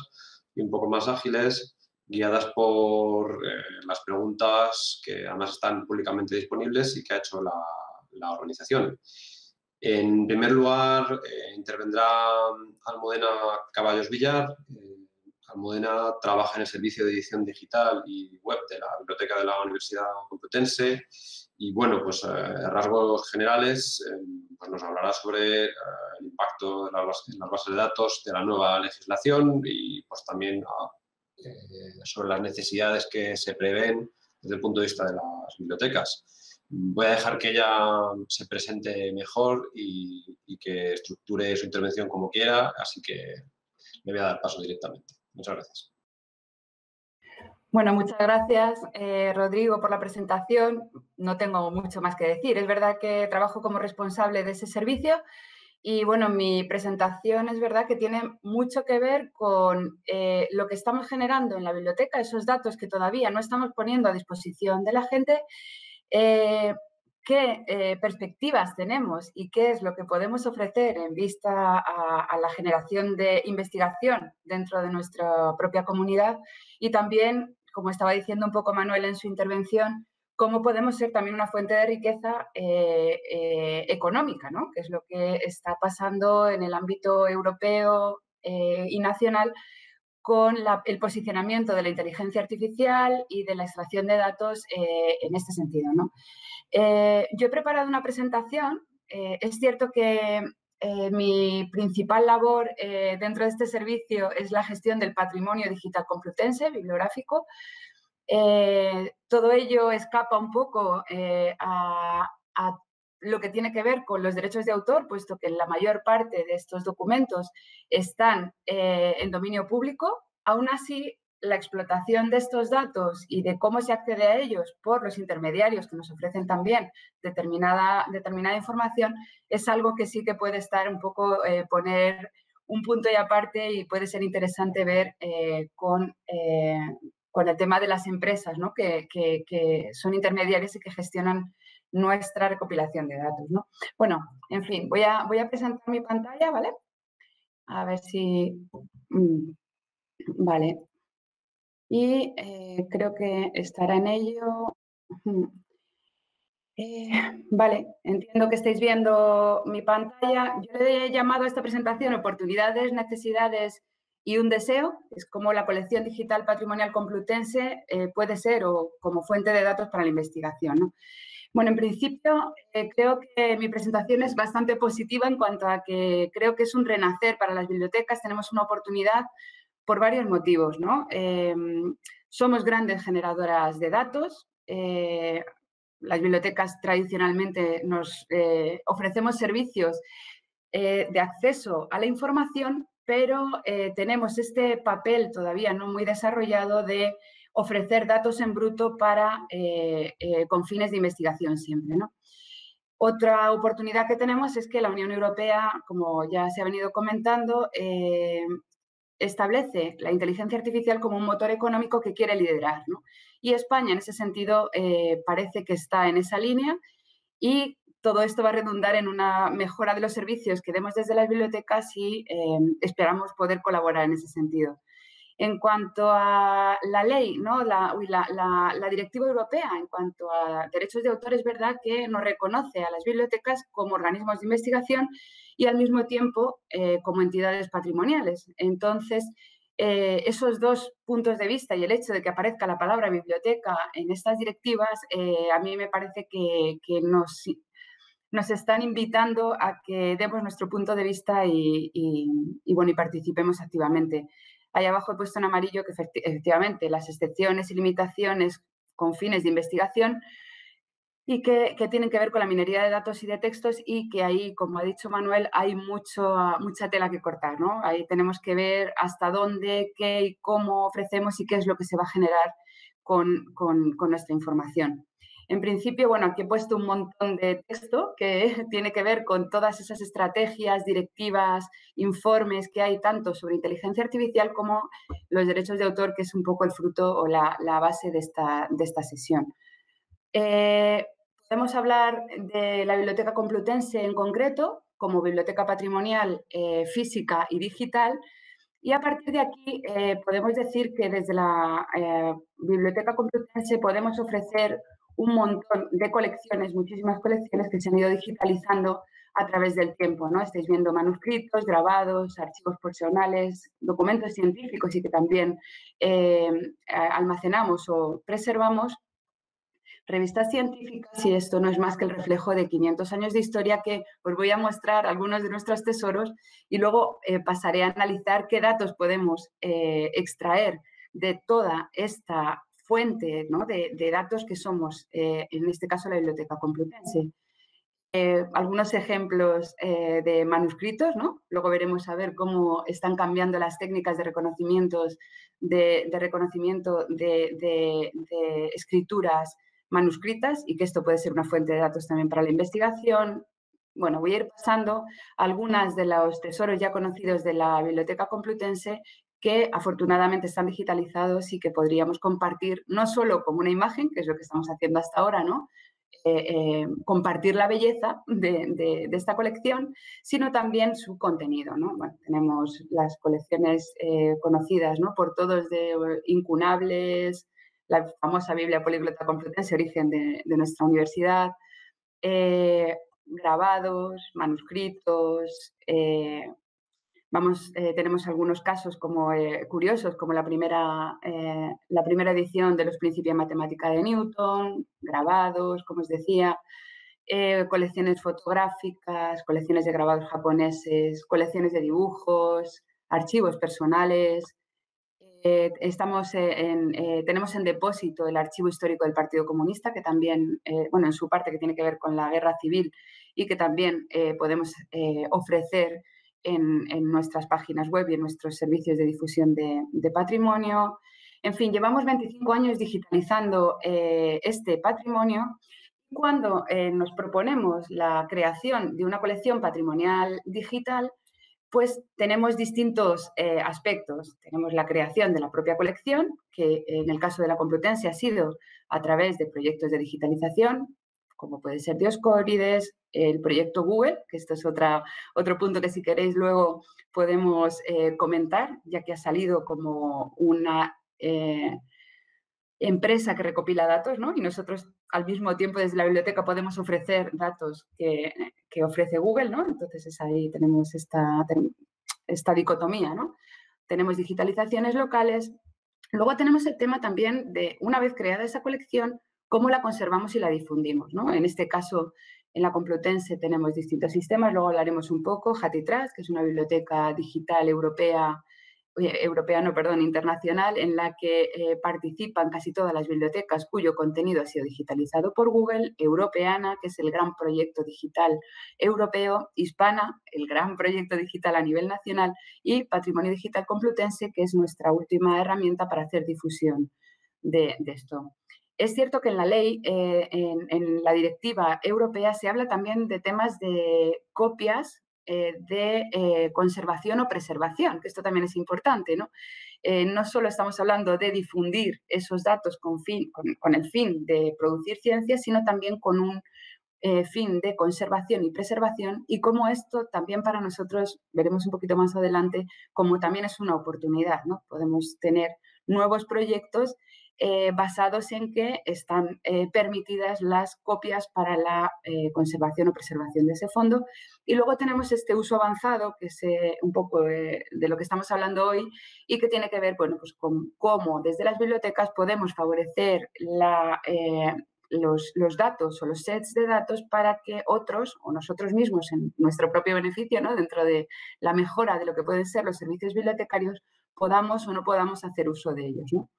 y un poco más ágiles, guiadas por las preguntas que además están públicamente disponibles y que ha hecho la organización. En primer lugar, intervendrá Almudena Caballos Villar. Almudena trabaja en el servicio de edición digital y web de la Biblioteca de la Universidad Complutense y, bueno, pues a rasgos generales pues nos hablará sobre el impacto en las bases de datos de la nueva legislación y pues también sobre las necesidades que se prevén desde el punto de vista de las bibliotecas. Voy a dejar que ella se presente mejor y que estructure su intervención como quiera, así que le voy a dar paso directamente. Muchas gracias. Bueno, muchas gracias, Rodrigo, por la presentación. No tengo mucho más que decir. Es verdad que trabajo como responsable de ese servicio y, bueno, mi presentación es verdad que tiene mucho que ver con lo que estamos generando en la biblioteca, esos datos que todavía no estamos poniendo a disposición de la gente, qué perspectivas tenemos y qué es lo que podemos ofrecer en vista a la generación de investigación dentro de nuestra propia comunidad y también, como estaba diciendo un poco Manuel en su intervención, cómo podemos ser también una fuente de riqueza económica, ¿no? Que es lo que está pasando en el ámbito europeo y nacional con el posicionamiento de la inteligencia artificial y de la extracción de datos en este sentido, ¿no? Yo he preparado una presentación. Es cierto que mi principal labor dentro de este servicio es la gestión del patrimonio digital complutense, bibliográfico. Todo ello escapa un poco a lo que tiene que ver con los derechos de autor, puesto que la mayor parte de estos documentos están en dominio público. Aún así, la explotación de estos datos y de cómo se accede a ellos por los intermediarios que nos ofrecen también determinada información es algo que sí que puede estar un poco, poner un punto y aparte y puede ser interesante ver con el tema de las empresas, ¿no? que son intermediarias y que gestionan nuestra recopilación de datos, ¿no? Bueno, en fin, voy a presentar mi pantalla, ¿vale? A ver si... Vale. Y creo que estará en ello. Vale, entiendo que estáis viendo mi pantalla. Yo le he llamado a esta presentación oportunidades, necesidades y un deseo. Es como la colección digital patrimonial complutense puede ser o como fuente de datos para la investigación, ¿no? Bueno, en principio creo que mi presentación es bastante positiva en cuanto a que creo que es un renacer para las bibliotecas. Tenemos una oportunidad por varios motivos, ¿no? Somos grandes generadoras de datos. Las bibliotecas tradicionalmente nos ofrecemos servicios de acceso a la información, pero tenemos este papel todavía no muy desarrollado de ofrecer datos en bruto para con fines de investigación siempre, ¿no? Otra oportunidad que tenemos es que la Unión Europea, como ya se ha venido comentando, establece la inteligencia artificial como un motor económico que quiere liderar, ¿no? Y España, en ese sentido, parece que está en esa línea y todo esto va a redundar en una mejora de los servicios que demos desde las bibliotecas y esperamos poder colaborar en ese sentido. En cuanto a la ley, ¿no? la directiva europea en cuanto a derechos de autor, es verdad que nos reconoce a las bibliotecas como organismos de investigación y al mismo tiempo como entidades patrimoniales. Entonces, esos dos puntos de vista y el hecho de que aparezca la palabra biblioteca en estas directivas, a mí me parece que nos están invitando a que demos nuestro punto de vista bueno, y participemos activamente. Ahí abajo he puesto en amarillo que efectivamente las excepciones y limitaciones con fines de investigación y que tienen que ver con la minería de datos y de textos y que ahí, como ha dicho Manuel, hay mucha tela que cortar, ¿no? Ahí tenemos que ver hasta dónde, qué y cómo ofrecemos y qué es lo que se va a generar con nuestra información. En principio, bueno, aquí he puesto un montón de texto que tiene que ver con todas esas estrategias, directivas, informes que hay tanto sobre inteligencia artificial como los derechos de autor, que es un poco el fruto o la base de esta sesión. Podemos hablar de la Biblioteca Complutense en concreto, como biblioteca patrimonial física y digital, y a partir de aquí podemos decir que desde la Biblioteca Complutense podemos ofrecer un montón de colecciones, muchísimas colecciones que se han ido digitalizando a través del tiempo, ¿no? Estáis viendo manuscritos, grabados, archivos personales, documentos científicos y que también almacenamos o preservamos, revistas científicas, y esto no es más que el reflejo de 500 años de historia que os voy a mostrar algunos de nuestros tesoros y luego pasaré a analizar qué datos podemos extraer de toda esta fuente, ¿no? de datos que somos, en este caso, la Biblioteca Complutense. Algunos ejemplos de manuscritos, ¿no? Luego veremos a ver cómo están cambiando las técnicas de reconocimiento de escrituras manuscritas y que esto puede ser una fuente de datos también para la investigación. Bueno, voy a ir pasando algunas de los tesoros ya conocidos de la Biblioteca Complutense que afortunadamente están digitalizados y que podríamos compartir no solo como una imagen, que es lo que estamos haciendo hasta ahora, ¿no? Compartir la belleza de esta colección, sino también su contenido, ¿no? Bueno, tenemos las colecciones conocidas, ¿no?, por todos, de incunables, la famosa Biblia Políglota Complutense, origen de nuestra universidad, grabados, manuscritos, tenemos algunos casos curiosos, como la primera edición de los Principia Mathematica de Newton, grabados, como os decía, colecciones fotográficas, colecciones de grabados japoneses, colecciones de dibujos, archivos personales. Tenemos en depósito el archivo histórico del Partido Comunista, que también, en su parte que tiene que ver con la guerra civil y que también podemos ofrecer en nuestras páginas web y en nuestros servicios de difusión de patrimonio. En fin, llevamos 25 años digitalizando este patrimonio. Cuando nos proponemos la creación de una colección patrimonial digital, pues tenemos distintos aspectos. Tenemos la creación de la propia colección, que en el caso de la Complutense ha sido a través de proyectos de digitalización, como puede ser Dioscórides, el proyecto Google, que esto es otro punto que si queréis luego podemos comentar, ya que ha salido como una empresa que recopila datos, ¿no? Y nosotros al mismo tiempo desde la biblioteca podemos ofrecer datos que ofrece Google, ¿no? Entonces ahí tenemos esta dicotomía, ¿no? Tenemos digitalizaciones locales. Luego tenemos el tema también de, una vez creada esa colección, cómo la conservamos y la difundimos, ¿no? En este caso, en la Complutense tenemos distintos sistemas, luego hablaremos un poco. HathiTrust, que es una biblioteca digital internacional, en la que participan casi todas las bibliotecas cuyo contenido ha sido digitalizado por Google. Europeana, que es el gran proyecto digital europeo. Hispana, el gran proyecto digital a nivel nacional. Y Patrimonio Digital Complutense, que es nuestra última herramienta para hacer difusión de esto. Es cierto que en la ley, en la directiva europea, se habla también de temas de copias de conservación o preservación, que esto también es importante, ¿no? No solo estamos hablando de difundir esos datos con el fin de producir ciencia, sino también con un fin de conservación y preservación, y cómo esto también para nosotros, veremos un poquito más adelante, como también es una oportunidad, ¿no? Podemos tener nuevos proyectos basados en que están permitidas las copias para la conservación o preservación de ese fondo. Y luego tenemos este uso avanzado, que es un poco de lo que estamos hablando hoy, y que tiene que ver, bueno, pues con cómo desde las bibliotecas podemos favorecer los datos o los sets de datos para que otros o nosotros mismos, en nuestro propio beneficio, ¿no?, dentro de la mejora de lo que pueden ser los servicios bibliotecarios, podamos o no podamos hacer uso de ellos, ¿no?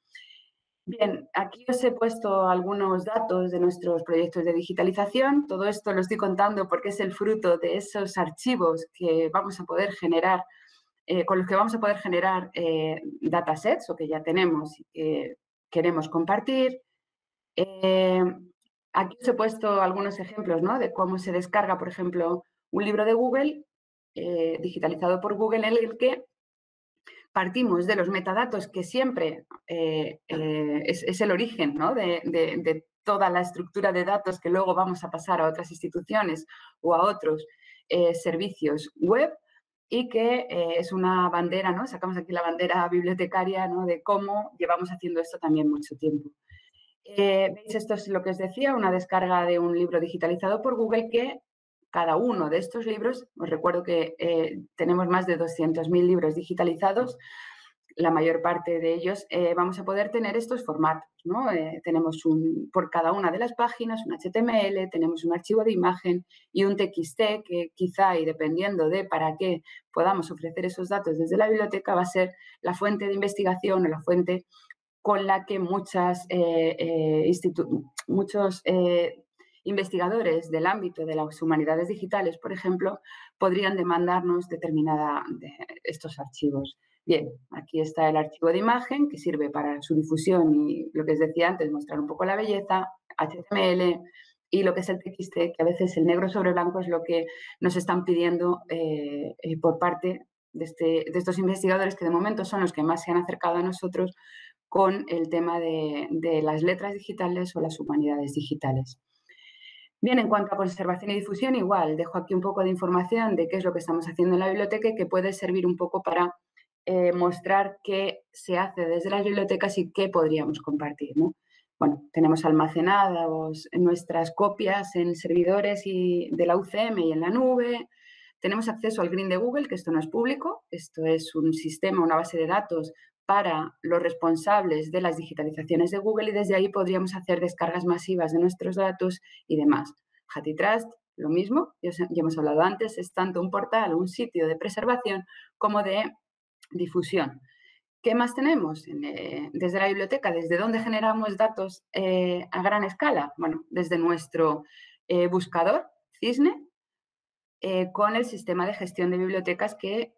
Bien, aquí os he puesto algunos datos de nuestros proyectos de digitalización. Todo esto lo estoy contando porque es el fruto de esos archivos que vamos a poder generar, con los que vamos a poder generar datasets o que ya tenemos y que queremos compartir. Aquí os he puesto algunos ejemplos, ¿no?, de cómo se descarga, por ejemplo, un libro de Google, digitalizado por Google, en el que partimos de los metadatos, que siempre es el origen, ¿no?, de toda la estructura de datos que luego vamos a pasar a otras instituciones o a otros servicios web, y que es una bandera, ¿no? Sacamos aquí la bandera bibliotecaria, ¿no?, de cómo llevamos haciendo esto también mucho tiempo. ¿Veis? Esto es lo que os decía, una descarga de un libro digitalizado por Google, que cada uno de estos libros, os recuerdo que tenemos más de 200.000 libros digitalizados, la mayor parte de ellos vamos a poder tener estos formatos, ¿no? Tenemos por cada una de las páginas un HTML, tenemos un archivo de imagen y un TXT, que quizá, y dependiendo de para qué podamos ofrecer esos datos desde la biblioteca, va a ser la fuente de investigación o la fuente con la que muchos investigadores del ámbito de las humanidades digitales, por ejemplo, podrían demandarnos estos archivos. Bien, aquí está el archivo de imagen que sirve para su difusión y lo que os decía antes, mostrar un poco la belleza, HTML y lo que es el TXT, que a veces el negro sobre blanco es lo que nos están pidiendo por parte de estos investigadores, que de momento son los que más se han acercado a nosotros con el tema de las letras digitales o las humanidades digitales. Bien, en cuanto a conservación y difusión, igual, dejo aquí un poco de información de qué es lo que estamos haciendo en la biblioteca y que puede servir un poco para mostrar qué se hace desde las bibliotecas y qué podríamos compartir, ¿no? Bueno, tenemos almacenadas nuestras copias en servidores de la UCM y en la nube. Tenemos acceso al Green de Google, que esto no es público, esto es un sistema, una base de datos para los responsables de las digitalizaciones de Google y desde ahí podríamos hacer descargas masivas de nuestros datos y demás. HathiTrust, lo mismo, ya hemos hablado antes, es tanto un portal, un sitio de preservación como de difusión. ¿Qué más tenemos? Desde la biblioteca, ¿desde dónde generamos datos a gran escala? Bueno, desde nuestro buscador, Cisne, con el sistema de gestión de bibliotecas que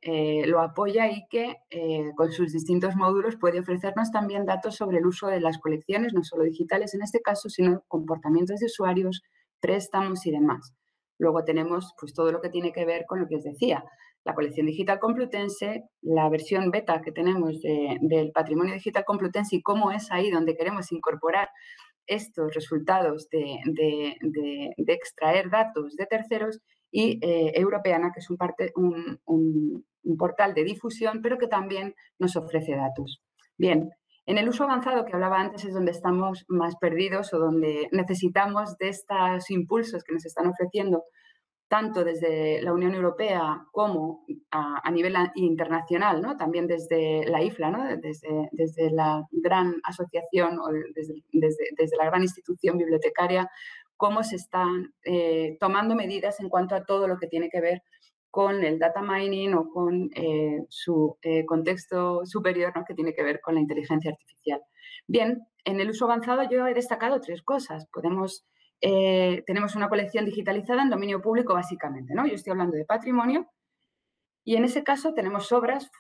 lo apoya y que con sus distintos módulos puede ofrecernos también datos sobre el uso de las colecciones, no solo digitales en este caso, sino comportamientos de usuarios, préstamos y demás. Luego tenemos pues, todo lo que tiene que ver con lo que os decía, la colección digital complutense, la versión beta que tenemos del patrimonio digital complutense y cómo es ahí donde queremos incorporar estos resultados de extraer datos de terceros y Europeana, que es un portal de difusión, pero que también nos ofrece datos. Bien, en el uso avanzado que hablaba antes es donde estamos más perdidos o donde necesitamos de estos impulsos que nos están ofreciendo tanto desde la Unión Europea como a nivel internacional, ¿no? También desde la IFLA, ¿no? desde la gran asociación o desde la gran institución bibliotecaria, cómo se están tomando medidas en cuanto a todo lo que tiene que ver con el data mining o con su contexto superior, ¿no? Que tiene que ver con la inteligencia artificial. Bien, en el uso avanzado yo he destacado 3 cosas. Tenemos una colección digitalizada en dominio público básicamente, ¿no? Yo estoy hablando de patrimonio y en ese caso tenemos obras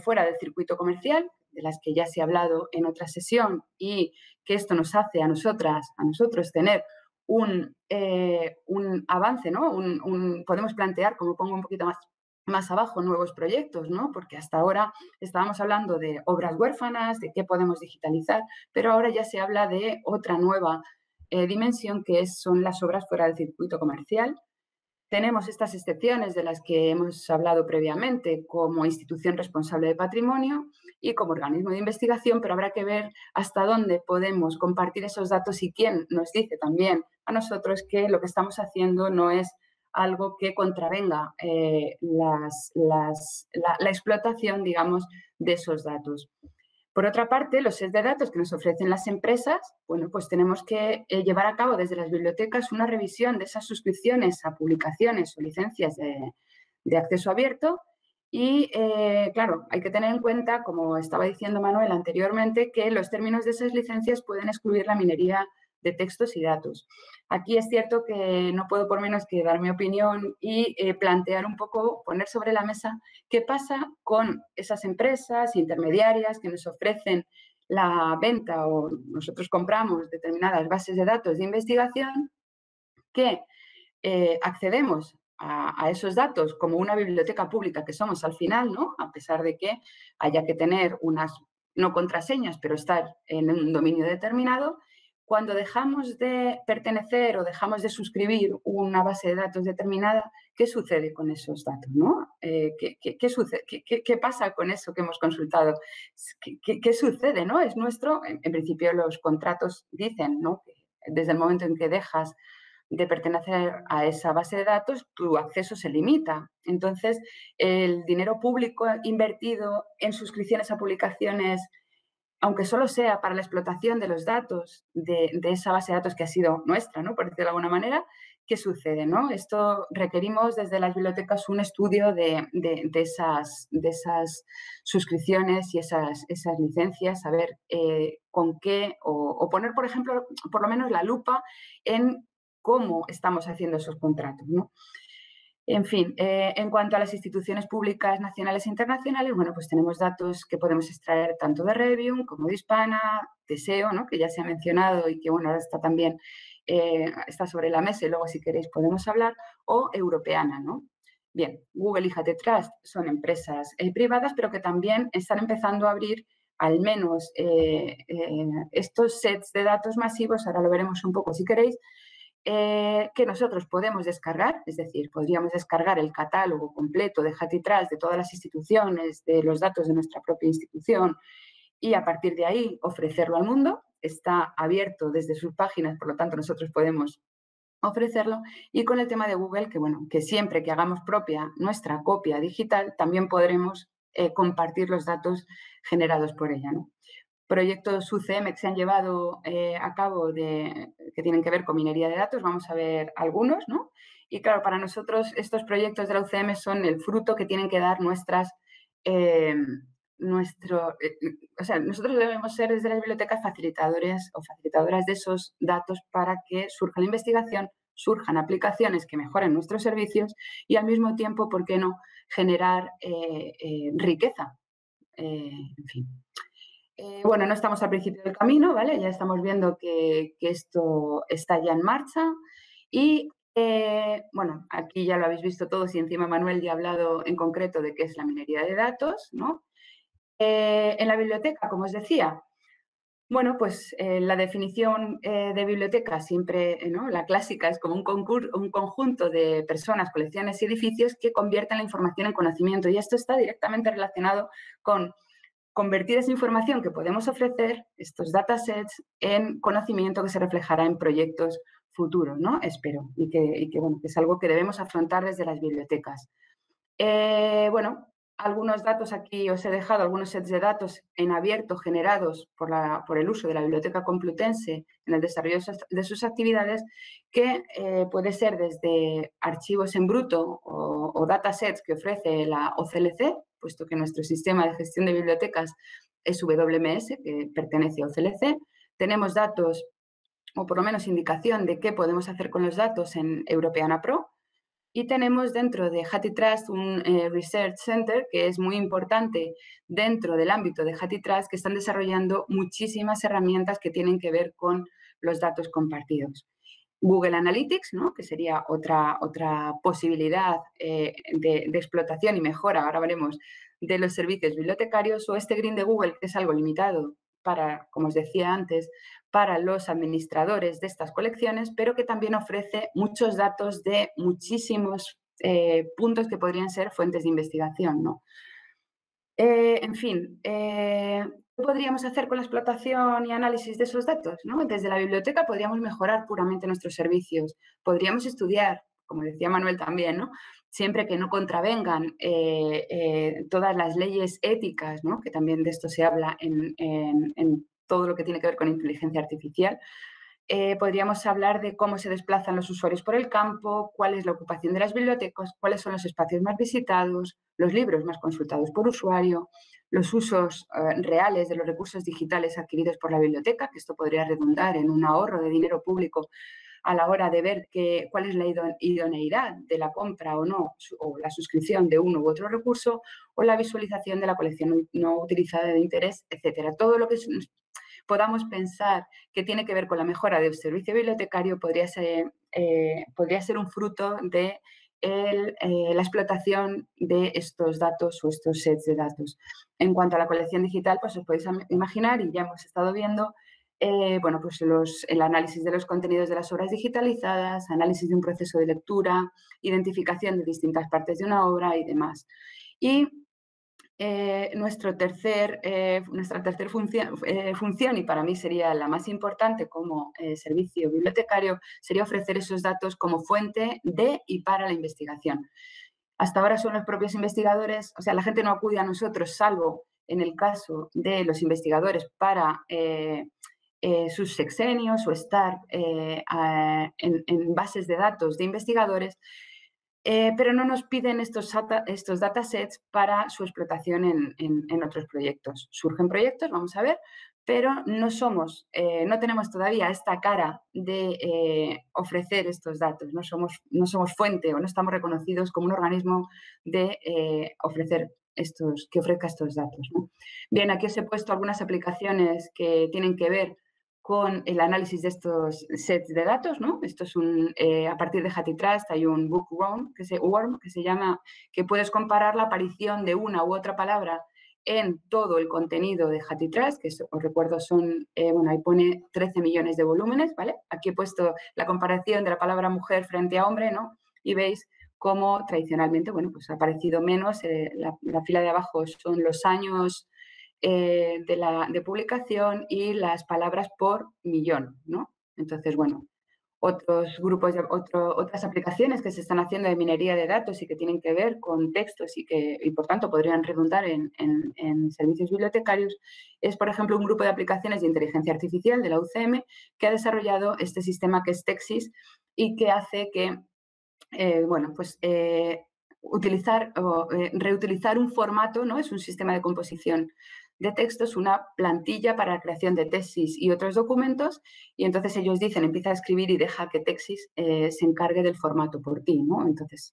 fuera del circuito comercial, de las que ya se ha hablado en otra sesión y que esto nos hace a nosotros tener un avance, ¿no? Podemos plantear, como pongo un poquito más abajo, nuevos proyectos, ¿no? Porque hasta ahora estábamos hablando de obras huérfanas, de qué podemos digitalizar, pero ahora ya se habla de otra nueva dimensión que son las obras fuera del circuito comercial. Tenemos estas excepciones de las que hemos hablado previamente como institución responsable de patrimonio y como organismo de investigación, pero habrá que ver hasta dónde podemos compartir esos datos y quién nos dice también a nosotros que lo que estamos haciendo no es algo que contravenga la explotación, digamos, de esos datos. Por otra parte, los sets de datos que nos ofrecen las empresas, bueno, pues tenemos que llevar a cabo desde las bibliotecas una revisión de esas suscripciones a publicaciones o licencias de acceso abierto y, claro, hay que tener en cuenta, como estaba diciendo Manuel anteriormente, que los términos de esas licencias pueden excluir la minería de textos y datos. Aquí es cierto que no puedo por menos que dar mi opinión y plantear un poco, poner sobre la mesa qué pasa con esas empresas intermediarias que nos ofrecen la venta o nosotros compramos determinadas bases de datos de investigación que accedemos a esos datos como una biblioteca pública que somos al final, ¿no? A pesar de que haya que tener unas, no contraseñas, pero estar en un dominio determinado. Cuando dejamos de pertenecer o dejamos de suscribir una base de datos determinada, ¿qué sucede con esos datos? ¿No? ¿Qué sucede? ¿Qué pasa con eso que hemos consultado? ¿Qué sucede? ¿No? Es nuestro, en principio los contratos dicen, ¿no? Que desde el momento en que dejas de pertenecer a esa base de datos, tu acceso se limita. Entonces, el dinero público invertido en suscripciones a publicaciones, aunque solo sea para la explotación de los datos de esa base de datos que ha sido nuestra, ¿no? Por decirlo de alguna manera, ¿qué sucede? ¿No? Esto requerimos desde las bibliotecas un estudio de esas suscripciones y esas licencias, saber con qué, o poner, por ejemplo, por lo menos la lupa en cómo estamos haciendo esos contratos, ¿no? En fin, en cuanto a las instituciones públicas nacionales e internacionales, bueno, pues tenemos datos que podemos extraer tanto de Revium como de Hispana, de SEO, ¿no? Que ya se ha mencionado y que, bueno, ahora está también está sobre la mesa y luego, si queréis, podemos hablar, o Europeana, ¿no? Bien, Google y HatTrust son empresas privadas, pero que también están empezando a abrir al menos estos sets de datos masivos, ahora lo veremos un poco si queréis, que nosotros podemos descargar, es decir, podríamos descargar el catálogo completo de HatTrust, de todas las instituciones, de los datos de nuestra propia institución y a partir de ahí ofrecerlo al mundo. Está abierto desde sus páginas, por lo tanto nosotros podemos ofrecerlo. Y con el tema de Google, que bueno, que siempre que hagamos propia nuestra copia digital, también podremos compartir los datos generados por ella, ¿no? Proyectos UCM que se han llevado a cabo que tienen que ver con minería de datos, vamos a ver algunos, ¿no? Y claro, para nosotros estos proyectos de la UCM son el fruto que tienen que dar nosotros debemos ser desde las bibliotecas facilitadores o facilitadoras de esos datos para que surja la investigación, surjan aplicaciones que mejoren nuestros servicios y al mismo tiempo, ¿por qué no?, generar riqueza. En fin. Bueno, no estamos al principio del camino, ¿vale? Ya estamos viendo que esto está ya en marcha y, bueno, aquí ya lo habéis visto todos y encima Manuel ya ha hablado en concreto de qué es la minería de datos, ¿no? En la biblioteca, como os decía, bueno, pues la definición de biblioteca siempre, ¿no?, la clásica es como un conjunto de personas, colecciones y edificios que convierten la información en conocimiento y esto está directamente relacionado con convertir esa información que podemos ofrecer, estos datasets, en conocimiento que se reflejará en proyectos futuros, ¿no? Espero, y que, bueno, que es algo que debemos afrontar desde las bibliotecas. Bueno, algunos datos aquí os he dejado, algunos sets de datos en abierto generados por el uso de la Biblioteca Complutense en el desarrollo de sus actividades, que puede ser desde archivos en bruto o datasets que ofrece la OCLC, puesto que nuestro sistema de gestión de bibliotecas es WMS, que pertenece a OCLC. Tenemos datos, o por lo menos indicación de qué podemos hacer con los datos en Europeana Pro. Y tenemos dentro de HatTrust un Research Center que es muy importante dentro del ámbito de HatTrust, que están desarrollando muchísimas herramientas que tienen que ver con los datos compartidos. Google Analytics, ¿no?, que sería otra posibilidad de explotación y mejora, ahora veremos, de los servicios bibliotecarios, o este Green de Google, que es algo limitado para, como os decía antes, para los administradores de estas colecciones, pero que también ofrece muchos datos de muchísimos puntos que podrían ser fuentes de investigación, ¿no? En fin, ¿qué podríamos hacer con la explotación y análisis de esos datos, ¿no? Desde la biblioteca podríamos mejorar puramente nuestros servicios, podríamos estudiar, como decía Manuel también, ¿no?, siempre que no contravengan todas las leyes éticas, ¿no?, que también de esto se habla en todo lo que tiene que ver con inteligencia artificial. Podríamos hablar de cómo se desplazan los usuarios por el campo, cuál es la ocupación de las bibliotecas, cuáles son los espacios más visitados, los libros más consultados por usuario, los usos reales de los recursos digitales adquiridos por la biblioteca, que esto podría redundar en un ahorro de dinero público a la hora de ver cuál es la idoneidad de la compra o no, o la suscripción de uno u otro recurso, o la visualización de la colección no utilizada de interés, etcétera. Todo lo que podamos pensar que tiene que ver con la mejora del servicio bibliotecario podría ser un fruto de la explotación de estos datos o estos sets de datos. En cuanto a la colección digital, pues os podéis imaginar, y ya hemos estado viendo, bueno, pues el análisis de los contenidos de las obras digitalizadas, análisis de un proceso de lectura, identificación de distintas partes de una obra y demás. Y nuestra tercera función, y para mí sería la más importante como servicio bibliotecario, sería ofrecer esos datos como fuente de y para la investigación. Hasta ahora son los propios investigadores, o sea, la gente no acude a nosotros, salvo en el caso de los investigadores para sus sexenios o estar en bases de datos de investigadores, pero no nos piden estos datasets para su explotación en otros proyectos. Surgen proyectos, vamos a ver, pero no tenemos todavía esta cara de ofrecer estos datos, no somos fuente o no estamos reconocidos como un organismo de ofrecer que ofrezca estos datos, ¿no? Bien, aquí os he puesto algunas aplicaciones que tienen que ver con el análisis de estos sets de datos, ¿no? Esto es a partir de HathiTrust hay un bookworm que se llama, que puedes comparar la aparición de una u otra palabra en todo el contenido de HathiTrust, que os recuerdo son, bueno, ahí pone 13 millones de volúmenes, ¿vale? Aquí he puesto la comparación de la palabra mujer frente a hombre, ¿no? Y veis cómo tradicionalmente, bueno, pues ha aparecido menos, la fila de abajo son los años de publicación y las palabras por millón, ¿no? Entonces, bueno, otras aplicaciones que se están haciendo de minería de datos y que tienen que ver con textos y por tanto podrían redundar en servicios bibliotecarios, es, por ejemplo, un grupo de aplicaciones de inteligencia artificial de la UCM que ha desarrollado este sistema que es Texis y que hace que, bueno, pues reutilizar un formato, ¿no? Es un sistema de composición de textos, una plantilla para la creación de tesis y otros documentos, y entonces ellos dicen, empieza a escribir y deja que Texis se encargue del formato por ti, ¿no? Entonces,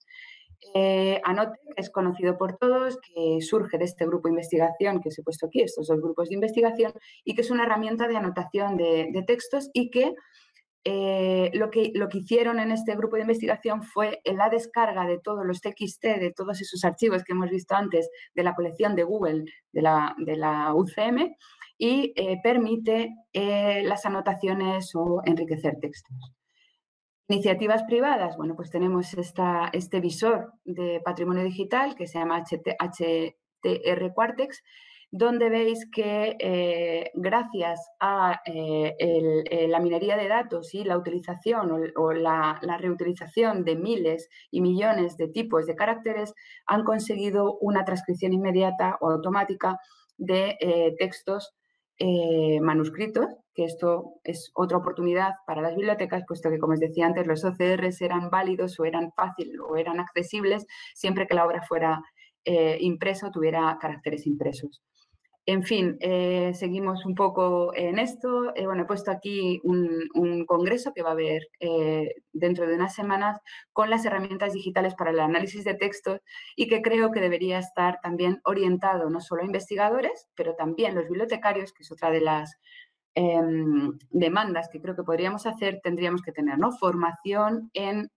Anote, que es conocido por todos, que surge de este grupo de investigación que os he puesto aquí, estos dos grupos de investigación, y que es una herramienta de anotación de textos y que lo que hicieron en este grupo de investigación fue la descarga de todos los TXT, de todos esos archivos que hemos visto antes de la colección de Google de la UCM y permite las anotaciones o enriquecer textos. Iniciativas privadas, bueno, pues tenemos este visor de patrimonio digital que se llama HTR Quartex, donde veis que gracias a la minería de datos y la utilización o la reutilización de miles y millones de tipos de caracteres, han conseguido una transcripción inmediata o automática de textos manuscritos, que esto es otra oportunidad para las bibliotecas, puesto que, como os decía antes, los OCRs eran válidos o eran fáciles o eran accesibles siempre que la obra fuera impresa o tuviera caracteres impresos. En fin, seguimos un poco en esto. Bueno, he puesto aquí un congreso que va a haber dentro de unas semanas con las herramientas digitales para el análisis de textos y que creo que debería estar también orientado no solo a investigadores, pero también los bibliotecarios, que es otra de las demandas que creo que podríamos hacer, tendríamos que tener, ¿no? Formación en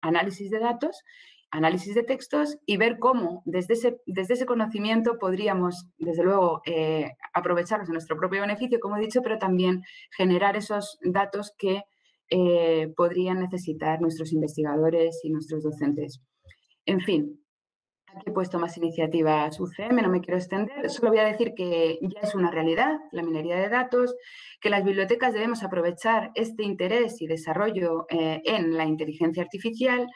análisis de datos, análisis de textos y ver cómo desde ese conocimiento podríamos, desde luego, aprovecharlos en nuestro propio beneficio, como he dicho, pero también generar esos datos que podrían necesitar nuestros investigadores y nuestros docentes. En fin, aquí he puesto más iniciativas UCM, no me quiero extender, solo voy a decir que ya es una realidad la minería de datos, que las bibliotecas debemos aprovechar este interés y desarrollo en la inteligencia artificial.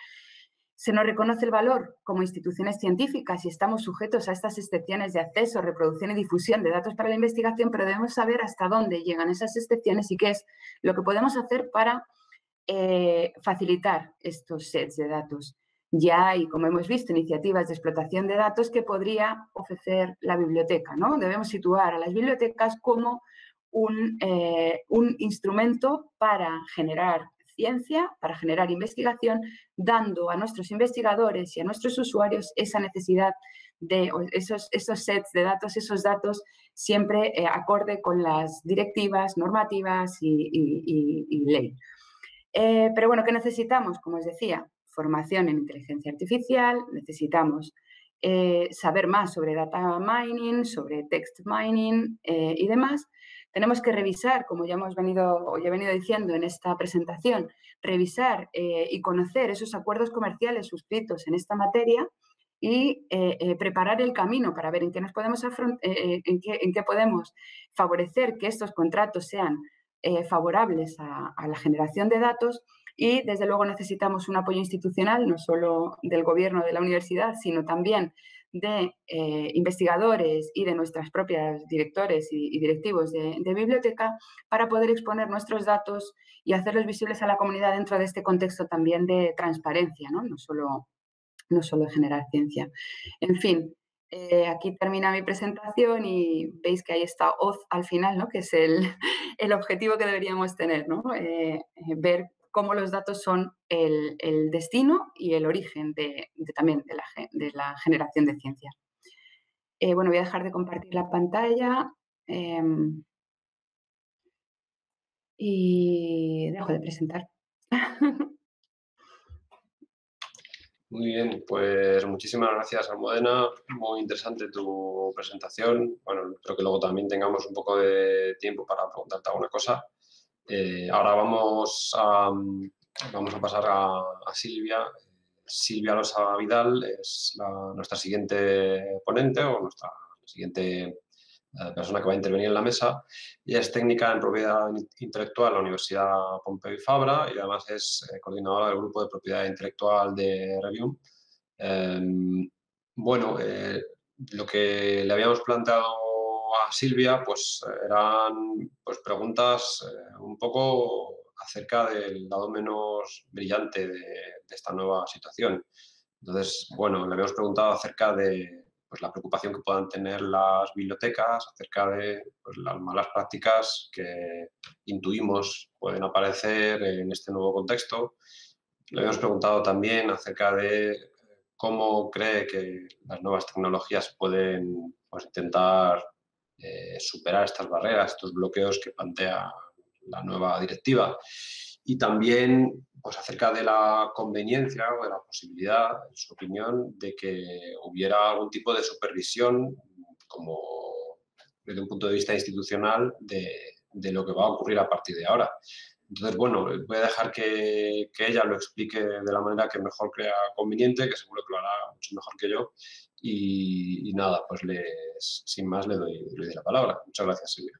Se nos reconoce el valor como instituciones científicas y estamos sujetos a estas excepciones de acceso, reproducción y difusión de datos para la investigación, pero debemos saber hasta dónde llegan esas excepciones y qué es lo que podemos hacer para facilitar estos sets de datos. Ya hay, como hemos visto, iniciativas de explotación de datos que podría ofrecer la biblioteca, ¿no? Debemos situar a las bibliotecas como un instrumento para generar ciencia, para generar investigación, dando a nuestros investigadores y a nuestros usuarios esa necesidad de esos sets de datos, esos datos siempre acorde con las directivas, normativas y ley. Pero bueno, ¿qué necesitamos? Como os decía, formación en inteligencia artificial, necesitamos saber más sobre data mining, sobre text mining y demás. Tenemos que revisar, como ya he venido diciendo en esta presentación, revisar y conocer esos acuerdos comerciales suscritos en esta materia y preparar el camino para ver en qué podemos favorecer que estos contratos sean favorables a la generación de datos y, desde luego, necesitamos un apoyo institucional, no solo del gobierno de la universidad, sino también de investigadores y de nuestras propias directores y directivos de biblioteca para poder exponer nuestros datos y hacerlos visibles a la comunidad dentro de este contexto también de transparencia, ¿no? No solo generar ciencia. En fin, aquí termina mi presentación y veis que ahí está Oz al final, ¿no? Que es el objetivo que deberíamos tener, ¿no? Ver cómo los datos son el destino y el origen también de la generación de ciencia. Bueno, voy a dejar de compartir la pantalla y dejo de presentar. Muy bien, pues muchísimas gracias, Almudena. Muy interesante tu presentación. Bueno, creo que luego también tengamos un poco de tiempo para preguntarte alguna cosa. Ahora vamos a pasar a Silvia. Silvia Losa Vidal es nuestra siguiente ponente o nuestra siguiente persona que va a intervenir en la mesa. Ella es técnica en propiedad intelectual en la Universidad Pompeu Fabra y además es coordinadora del grupo de propiedad intelectual de Revium. Bueno, lo que le habíamos planteado a Silvia pues eran pues, preguntas un poco acerca del lado menos brillante de esta nueva situación. Entonces, bueno, le habíamos preguntado acerca de pues, la preocupación que puedan tener las bibliotecas, acerca de pues, las malas prácticas que intuimos pueden aparecer en este nuevo contexto. Le habíamos preguntado también acerca de cómo cree que las nuevas tecnologías pueden pues, intentar superar estas barreras, estos bloqueos que plantea la nueva directiva. Y también pues, acerca de la conveniencia o de la posibilidad, en su opinión, de que hubiera algún tipo de supervisión, como desde un punto de vista institucional, de lo que va a ocurrir a partir de ahora. Entonces, bueno, voy a dejar que ella lo explique de la manera que mejor crea conveniente, que seguro que lo hará mucho mejor que yo. Y nada, pues sin más le doy la palabra. Muchas gracias, Silvia.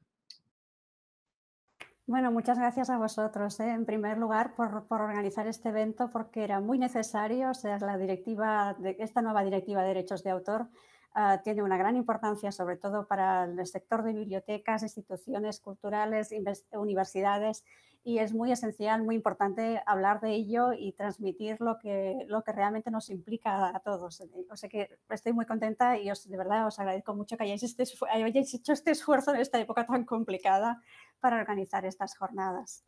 Bueno, muchas gracias a vosotros, en primer lugar, por organizar este evento, porque era muy necesario. O sea, esta nueva directiva de derechos de autor tiene una gran importancia, sobre todo para el sector de bibliotecas, instituciones culturales, universidades, y es muy esencial, muy importante hablar de ello y transmitir lo que realmente nos implica a todos. O sea que estoy muy contenta y de verdad os agradezco mucho que hayáis hecho este esfuerzo en esta época tan complicada para organizar estas jornadas.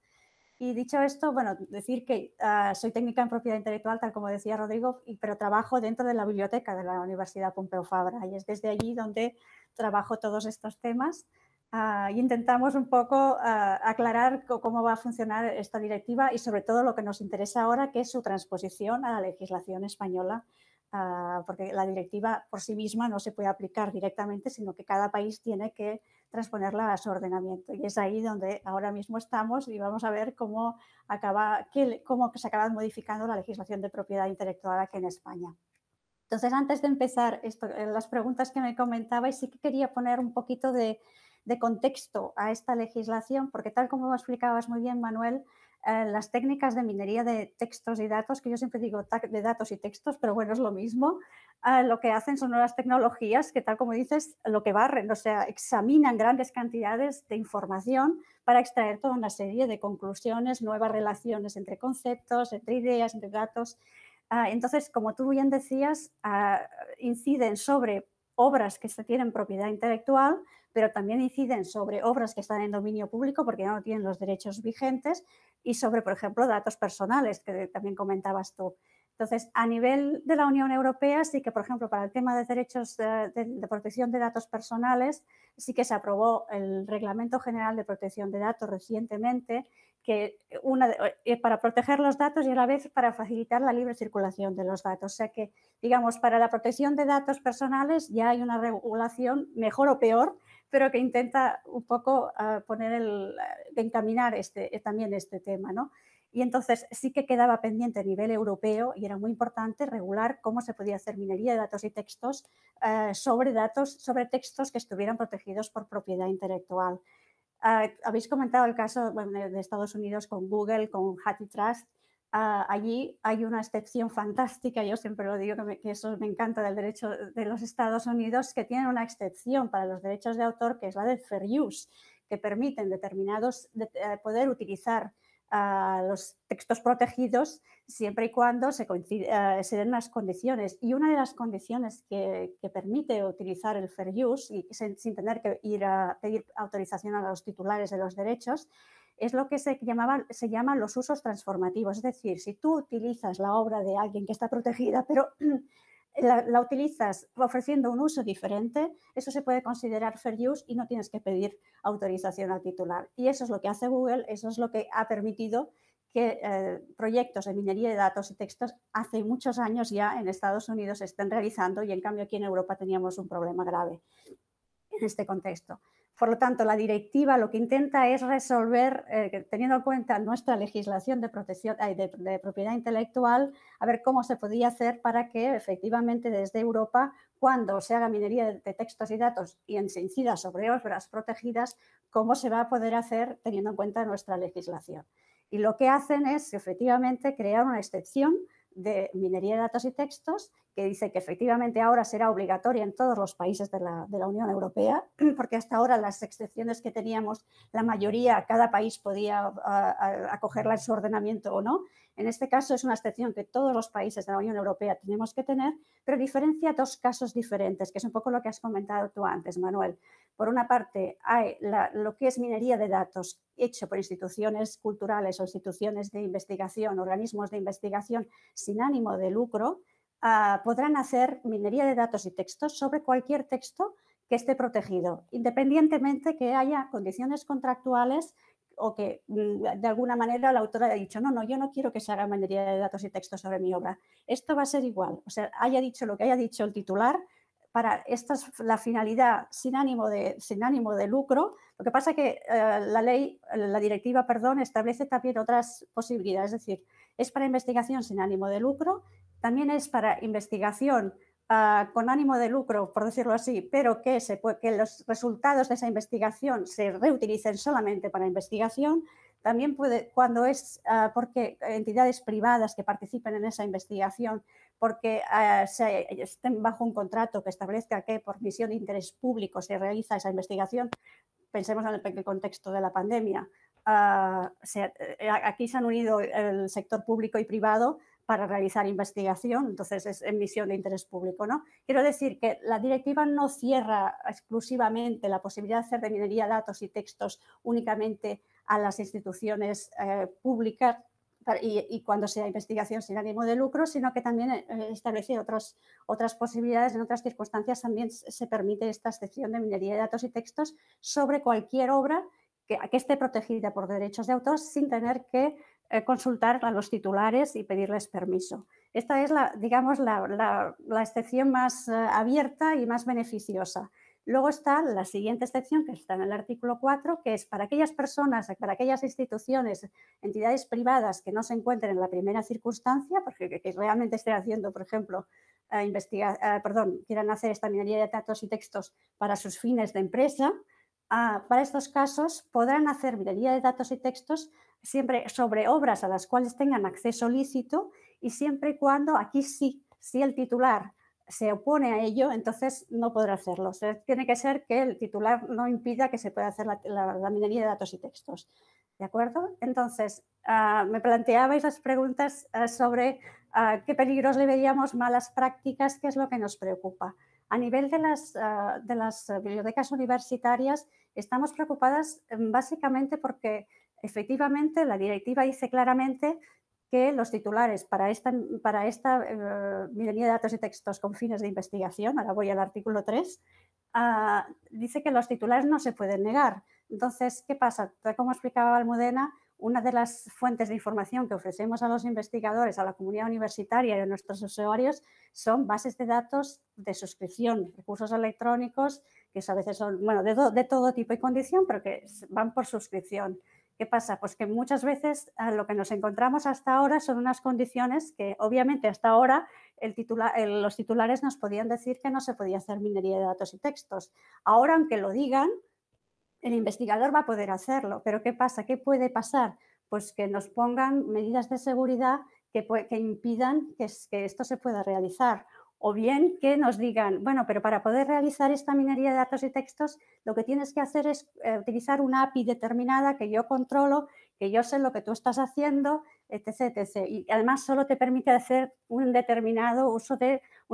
Y dicho esto, bueno, decir que soy técnica en propiedad intelectual, tal como decía Rodrigo, pero trabajo dentro de la biblioteca de la Universidad Pompeu Fabra y es desde allí donde trabajo todos estos temas. Y intentamos un poco aclarar cómo va a funcionar esta directiva y sobre todo lo que nos interesa ahora, que es su transposición a la legislación española, porque la directiva por sí misma no se puede aplicar directamente, sino que cada país tiene que transponerla a su ordenamiento. Y es ahí donde ahora mismo estamos y vamos a ver cómo se acaba modificando la legislación de propiedad intelectual aquí en España. Entonces, antes de empezar las preguntas que me comentabais, sí que quería poner un poquito de contexto a esta legislación, porque tal como lo explicabas muy bien, Manuel, las técnicas de minería de textos y datos, que yo siempre digo de datos y textos, pero bueno, es lo mismo, lo que hacen son nuevas tecnologías que, tal como dices, lo que barren, o sea, examinan grandes cantidades de información para extraer toda una serie de conclusiones, nuevas relaciones entre conceptos, entre ideas, entre datos. Entonces, como tú bien decías, inciden sobre obras que tienen propiedad intelectual, pero también inciden sobre obras que están en dominio público porque ya no tienen los derechos vigentes y sobre, por ejemplo, datos personales, que también comentabas tú. Entonces, a nivel de la Unión Europea, sí que, por ejemplo, para el tema de derechos de protección de datos personales, sí que se aprobó el Reglamento General de Protección de Datos recientemente, que para proteger los datos y a la vez para facilitar la libre circulación de los datos. O sea que, digamos, para la protección de datos personales ya hay una regulación, mejor o peor, pero que intenta un poco encaminar también este tema, ¿no? Y entonces sí que quedaba pendiente a nivel europeo y era muy importante regular cómo se podía hacer minería de datos y textos sobre textos que estuvieran protegidos por propiedad intelectual. Habéis comentado el caso de Estados Unidos con Google, con HathiTrust. Allí hay una excepción fantástica, yo siempre lo digo, que eso me encanta del derecho de los Estados Unidos, que tienen una excepción para los derechos de autor, que es la del fair use, que permiten poder utilizar los textos protegidos siempre y cuando se den las condiciones. Y una de las condiciones que permite utilizar el fair use y sin tener que ir a pedir autorización a los titulares de los derechos es lo que se llaman los usos transformativos. Es decir, si tú utilizas la obra de alguien que está protegida, pero la utilizas ofreciendo un uso diferente, eso se puede considerar fair use y no tienes que pedir autorización al titular. Y eso es lo que hace Google, eso es lo que ha permitido que proyectos de minería de datos y textos hace muchos años ya en Estados Unidos se estén realizando y en cambio aquí en Europa teníamos un problema grave en este contexto. Por lo tanto, la directiva lo que intenta es resolver, teniendo en cuenta nuestra legislación de protección de propiedad intelectual, a ver cómo se podía hacer para que efectivamente desde Europa, cuando se haga minería de textos y datos y se incida sobre obras protegidas, cómo se va a poder hacer teniendo en cuenta nuestra legislación. Y lo que hacen es efectivamente crear una excepción de minería de datos y textos que dice que efectivamente ahora será obligatoria en todos los países de la Unión Europea, porque hasta ahora las excepciones que teníamos, la mayoría, cada país podía acogerla en su ordenamiento o no. En este caso es una excepción que todos los países de la Unión Europea tenemos que tener, pero diferencia dos casos diferentes, que es un poco lo que has comentado tú antes, Manuel. Por una parte, hay lo que es minería de datos hecho por instituciones culturales o instituciones de investigación, organismos de investigación sin ánimo de lucro, podrán hacer minería de datos y textos sobre cualquier texto que esté protegido, independientemente que haya condiciones contractuales o que de alguna manera la autora haya dicho, no, yo no quiero que se haga minería de datos y textos sobre mi obra. Esto va a ser igual, o sea, haya dicho lo que haya dicho el titular, para esta es la finalidad sin ánimo de lucro. Lo que pasa es que la directiva, establece también otras posibilidades, es decir, es para investigación sin ánimo de lucro, también es para investigación con ánimo de lucro, por decirlo así, pero que los resultados de esa investigación se reutilicen solamente para investigación. También puede, cuando es porque entidades privadas que participen en esa investigación, porque estén bajo un contrato que establezca que por misión de interés público se realiza esa investigación, pensemos en el contexto de la pandemia. Aquí se han unido el sector público y privado para realizar investigación, entonces es en misión de interés público, ¿no? Quiero decir que la directiva no cierra exclusivamente la posibilidad de hacer de minería de datos y textos únicamente a las instituciones públicas y cuando sea investigación sin ánimo de lucro, sino que también establece otras posibilidades, en otras circunstancias también se permite esta excepción de minería de datos y textos sobre cualquier obra que esté protegida por derechos de autor sin tener que consultar a los titulares y pedirles permiso. Esta es la excepción más abierta y más beneficiosa. Luego está la siguiente excepción que está en el artículo 4, que es para aquellas personas, para aquellas instituciones, entidades privadas que no se encuentren en la primera circunstancia, porque que realmente estén haciendo, por ejemplo, quieran hacer esta minería de datos y textos para sus fines de empresa. Para estos casos podrán hacer minería de datos y textos siempre sobre obras a las cuales tengan acceso lícito y siempre y cuando aquí sí, si el titular se opone a ello, entonces no podrá hacerlo. O sea, tiene que ser que el titular no impida que se pueda hacer la minería de datos y textos. ¿De acuerdo? Entonces, me planteabais las preguntas sobre qué peligros le veíamos, malas prácticas, qué es lo que nos preocupa. A nivel de las bibliotecas universitarias, estamos preocupadas básicamente porque efectivamente la directiva dice claramente que los titulares para esta minería de datos y textos con fines de investigación, ahora voy al artículo 3, dice que los titulares no se pueden negar. Entonces, ¿qué pasa? Como explicaba Almudena, una de las fuentes de información que ofrecemos a los investigadores, a la comunidad universitaria y a nuestros usuarios son bases de datos de suscripción, recursos electrónicos, que a veces son de todo tipo y condición, pero que van por suscripción. ¿Qué pasa? Pues que muchas veces lo que nos encontramos hasta ahora son unas condiciones que obviamente hasta ahora los titulares nos podían decir que no se podía hacer minería de datos y textos. Ahora, aunque lo digan, el investigador va a poder hacerlo. Pero ¿qué pasa? ¿Qué puede pasar? Pues que nos pongan medidas de seguridad que impidan que esto se pueda realizar. O bien que nos digan, bueno, pero para poder realizar esta minería de datos y textos, lo que tienes que hacer es utilizar una API determinada que yo controlo que yo sé lo que tú estás haciendo, etc, etc. Y además solo te permite hacer un determinado uso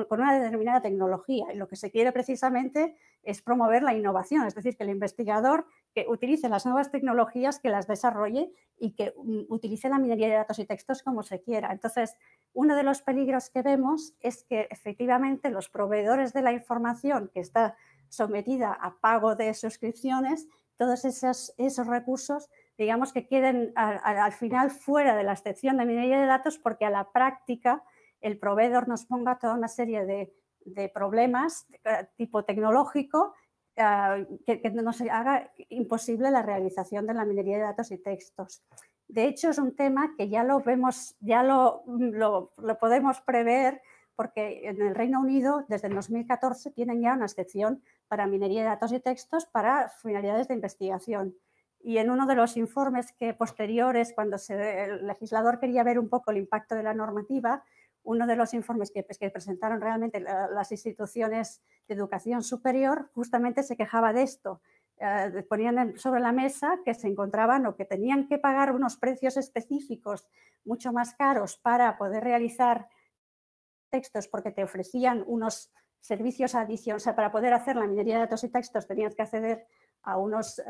con una determinada tecnología. Y lo que se quiere precisamente es promover la innovación, es decir, que el investigador que utilice las nuevas tecnologías, que las desarrolle y que utilice la minería de datos y textos como se quiera. Entonces, uno de los peligros que vemos es que efectivamente los proveedores de la información que está sometida a pago de suscripciones, todos esos recursos, digamos que queden al final fuera de la excepción de minería de datos, porque a la práctica el proveedor nos ponga toda una serie de problemas tipo tecnológico que nos haga imposible la realización de la minería de datos y textos. De hecho, es un tema que ya lo vemos, ya lo podemos prever, porque en el Reino Unido, desde el 2014, tienen ya una excepción para minería de datos y textos para finalidades de investigación. Y en uno de los informes posteriores, cuando el legislador quería ver un poco el impacto de la normativa, uno de los informes que presentaron realmente las instituciones de educación superior justamente se quejaba de esto. Ponían sobre la mesa que se encontraban o que tenían que pagar unos precios específicos mucho más caros para poder realizar textos, porque te ofrecían unos servicios adicionales. O sea, para poder hacer la minería de datos y textos tenías que acceder a unos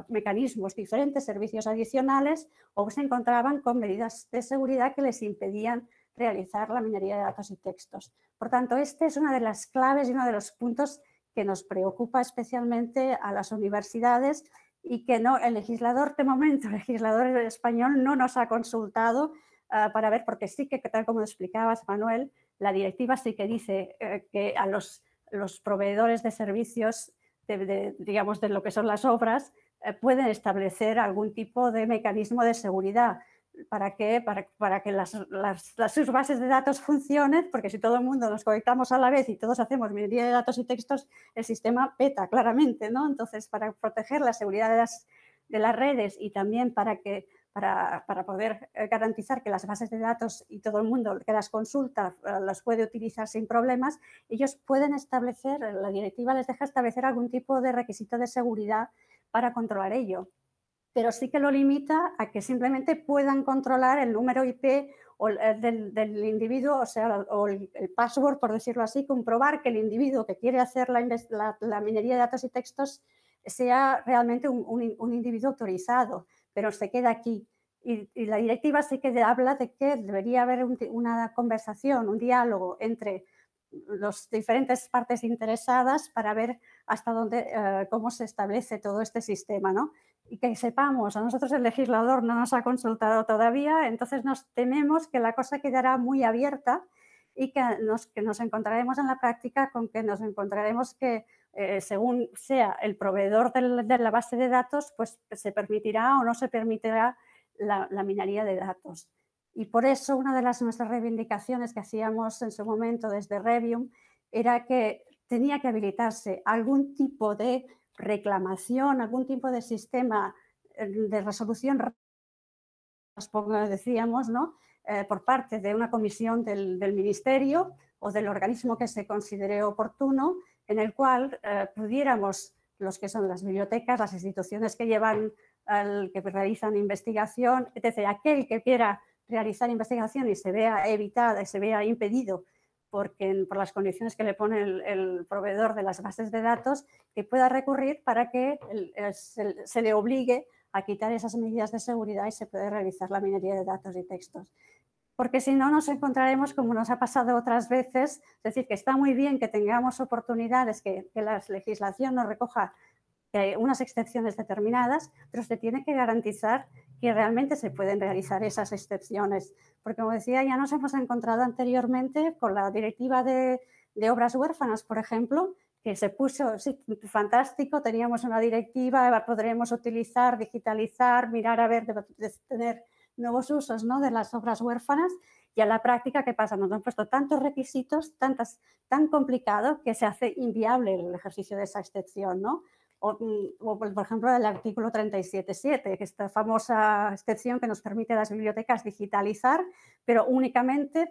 mecanismos diferentes, servicios adicionales, o se encontraban con medidas de seguridad que les impedían realizar la minería de datos y textos. Por tanto, este es una de las claves y uno de los puntos que nos preocupa especialmente a las universidades y que el legislador de momento, el legislador español no nos ha consultado para ver, porque sí que, tal como explicabas, Manuel, la directiva sí que dice que a los proveedores de servicios, digamos, de lo que son las obras, pueden establecer algún tipo de mecanismo de seguridad. ¿Para qué? Para que sus bases de datos funcionen, porque si todo el mundo nos conectamos a la vez y todos hacemos minería de datos y textos, el sistema peta claramente, ¿no? Entonces, para proteger la seguridad de las redes y también para poder garantizar que las bases de datos y todo el mundo que las consulta las puede utilizar sin problemas, ellos pueden establecer, la directiva les deja establecer algún tipo de requisito de seguridad para controlar ello. Pero sí que lo limita a que simplemente puedan controlar el número IP del individuo, o sea, o el password, por decirlo así, comprobar que el individuo que quiere hacer la minería de datos y textos sea realmente un individuo autorizado, pero se queda aquí. Y la directiva sí que habla de que debería haber una conversación, un diálogo entre las diferentes partes interesadas para ver hasta dónde, cómo se establece todo este sistema, ¿no? Y que sepamos, a nosotros el legislador no nos ha consultado todavía, entonces nos tememos que la cosa quedará muy abierta y que nos encontraremos en la práctica con que nos encontraremos que según sea el proveedor de la base de datos, pues se permitirá o no se permitirá la minería de datos. Y por eso una de nuestras reivindicaciones que hacíamos en su momento desde Revium era que tenía que habilitarse algún tipo de reclamación, algún tipo de sistema de resolución, decíamos, ¿no? Por parte de una comisión del ministerio o del organismo que se considere oportuno, en el cual pudiéramos, los que son las bibliotecas, las instituciones que que realizan investigación, etc., aquel que quiera realizar investigación y se vea evitada y se vea impedido por las condiciones que le pone el proveedor de las bases de datos, que pueda recurrir para que se le obligue a quitar esas medidas de seguridad y se puede realizar la minería de datos y textos. Porque si no nos encontraremos como nos ha pasado otras veces, es decir, que está muy bien que tengamos oportunidades, que la legislación nos recoja unas excepciones determinadas, pero se tiene que garantizar que realmente se pueden realizar esas excepciones. Porque, como decía, ya nos hemos encontrado anteriormente con la directiva de obras huérfanas, por ejemplo, que se puso, sí, fantástico, teníamos una directiva, podremos utilizar, digitalizar, mirar a ver, de tener nuevos usos, ¿no?, de las obras huérfanas, y a la práctica, ¿qué pasa? Nos han puesto tantos requisitos, tan complicado, que se hace inviable el ejercicio de esa excepción, ¿no? O, por ejemplo, el artículo 37.7, que es esta famosa excepción que nos permite a las bibliotecas digitalizar, pero únicamente,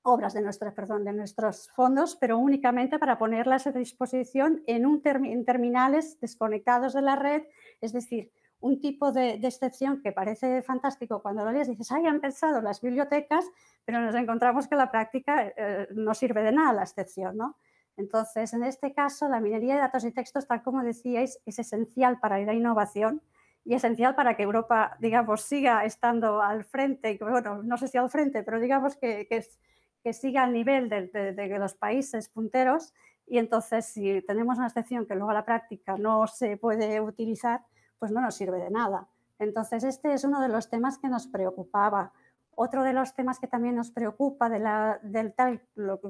obras de nuestros fondos, pero únicamente para ponerlas a disposición en terminales desconectados de la red, es decir, un tipo de excepción que parece fantástico cuando lo lees, dices, ¡ay, han pensado las bibliotecas! Pero nos encontramos que en la práctica no sirve de nada la excepción, ¿no? Entonces, en este caso, la minería de datos y textos, tal como decíais, es esencial para la innovación y esencial para que Europa, digamos, siga estando al frente, bueno, no sé si al frente, pero digamos que siga al nivel de los países punteros. Y entonces, si tenemos una excepción que luego a la práctica no se puede utilizar, pues no nos sirve de nada. Entonces, este es uno de los temas que nos preocupaba. Otro de los temas que también nos preocupa del tal,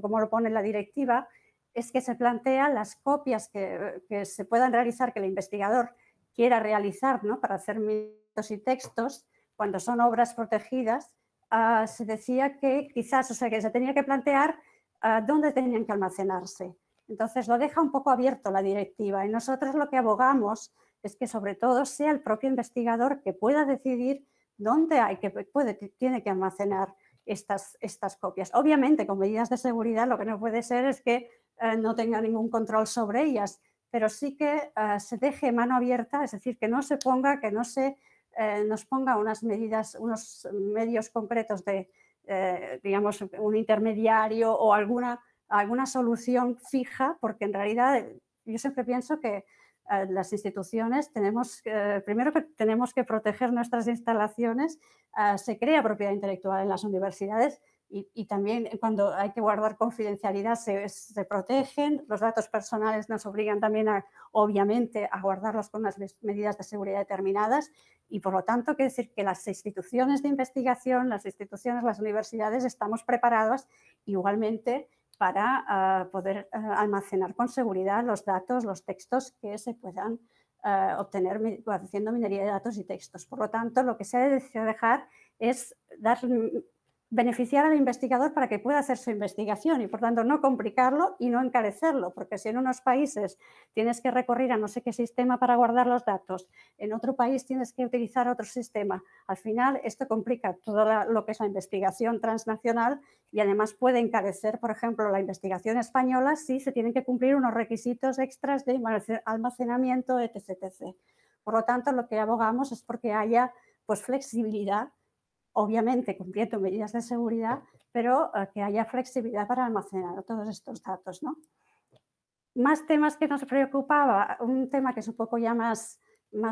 como lo pone la directiva, es que se plantean las copias que se puedan realizar, que el investigador quiera realizar, ¿no?, para hacer mitos y textos, cuando son obras protegidas. Se decía que quizás, o sea, que se tenía que plantear dónde tenían que almacenarse. Entonces, lo deja un poco abierto la directiva y nosotros lo que abogamos es que sobre todo sea el propio investigador que pueda decidir dónde tiene que almacenar estas copias. Obviamente, con medidas de seguridad, lo que no puede ser es que no tenga ningún control sobre ellas, pero sí que se deje mano abierta, es decir, que no se ponga, que no se nos ponga unas medidas, unos medios concretos de, digamos, un intermediario o alguna solución fija, porque en realidad yo siempre pienso que las instituciones primero que tenemos que proteger nuestras instalaciones, se crea propiedad intelectual en las universidades y también cuando hay que guardar confidencialidad se protegen, los datos personales nos obligan también obviamente a guardarlos con unas medidas de seguridad determinadas y por lo tanto quiere decir que las instituciones de investigación, las universidades estamos preparadas igualmente para poder almacenar con seguridad los datos, los textos que se puedan obtener haciendo minería de datos y textos. Por lo tanto, lo que se ha de dejar es beneficiar al investigador para que pueda hacer su investigación y, por tanto, no complicarlo y no encarecerlo, porque si en unos países tienes que recurrir a no sé qué sistema para guardar los datos, en otro país tienes que utilizar otro sistema, al final esto complica todo lo que es la investigación transnacional y además puede encarecer, por ejemplo, la investigación española si se tienen que cumplir unos requisitos extras de almacenamiento, etc. etc. Por lo tanto, lo que abogamos es porque haya pues, flexibilidad, obviamente cumpliendo medidas de seguridad, pero que haya flexibilidad para almacenar todos estos datos, ¿no? Más temas que nos preocupaba, un tema que es un poco ya más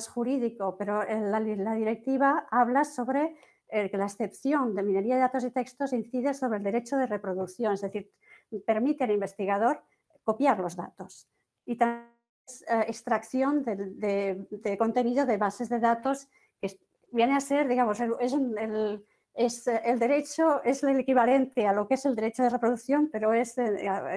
jurídico, pero la directiva habla sobre que la excepción de minería de datos y textos incide sobre el derecho de reproducción, es decir, permite al investigador copiar los datos y también extracción de contenido de bases de datos que viene a ser, digamos, el derecho es el equivalente a lo que es el derecho de reproducción, pero es,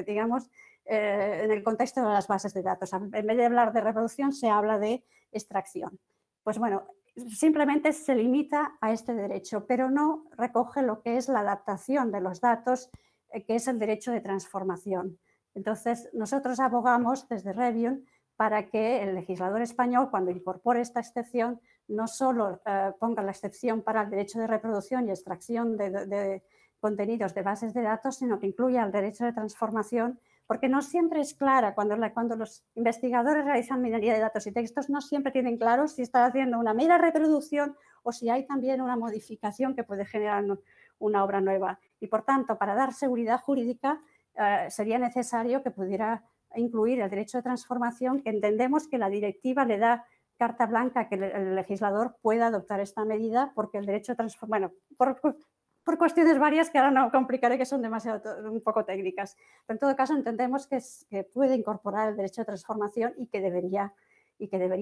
digamos, en el contexto de las bases de datos. En vez de hablar de reproducción, se habla de extracción. Pues bueno, simplemente se limita a este derecho, pero no recoge lo que es la adaptación de los datos, que es el derecho de transformación. Entonces, nosotros abogamos desde Revium para que el legislador español, cuando incorpore esta excepción, no solo ponga la excepción para el derecho de reproducción y extracción de contenidos de bases de datos, sino que incluya el derecho de transformación, porque no siempre es clara. Cuando los investigadores realizan minería de datos y textos, no siempre tienen claro si están haciendo una mera reproducción o si hay también una modificación que puede generar una obra nueva. Y, por tanto, para dar seguridad jurídica, sería necesario que pudiera incluir el derecho de transformación, que entendemos que la directiva le da carta blanca a que el legislador pueda adoptar esta medida, porque el derecho de transformación, bueno, por cuestiones varias que ahora no complicaré, que son un poco técnicas. Pero en todo caso entendemos que puede incorporar el derecho de transformación y que debería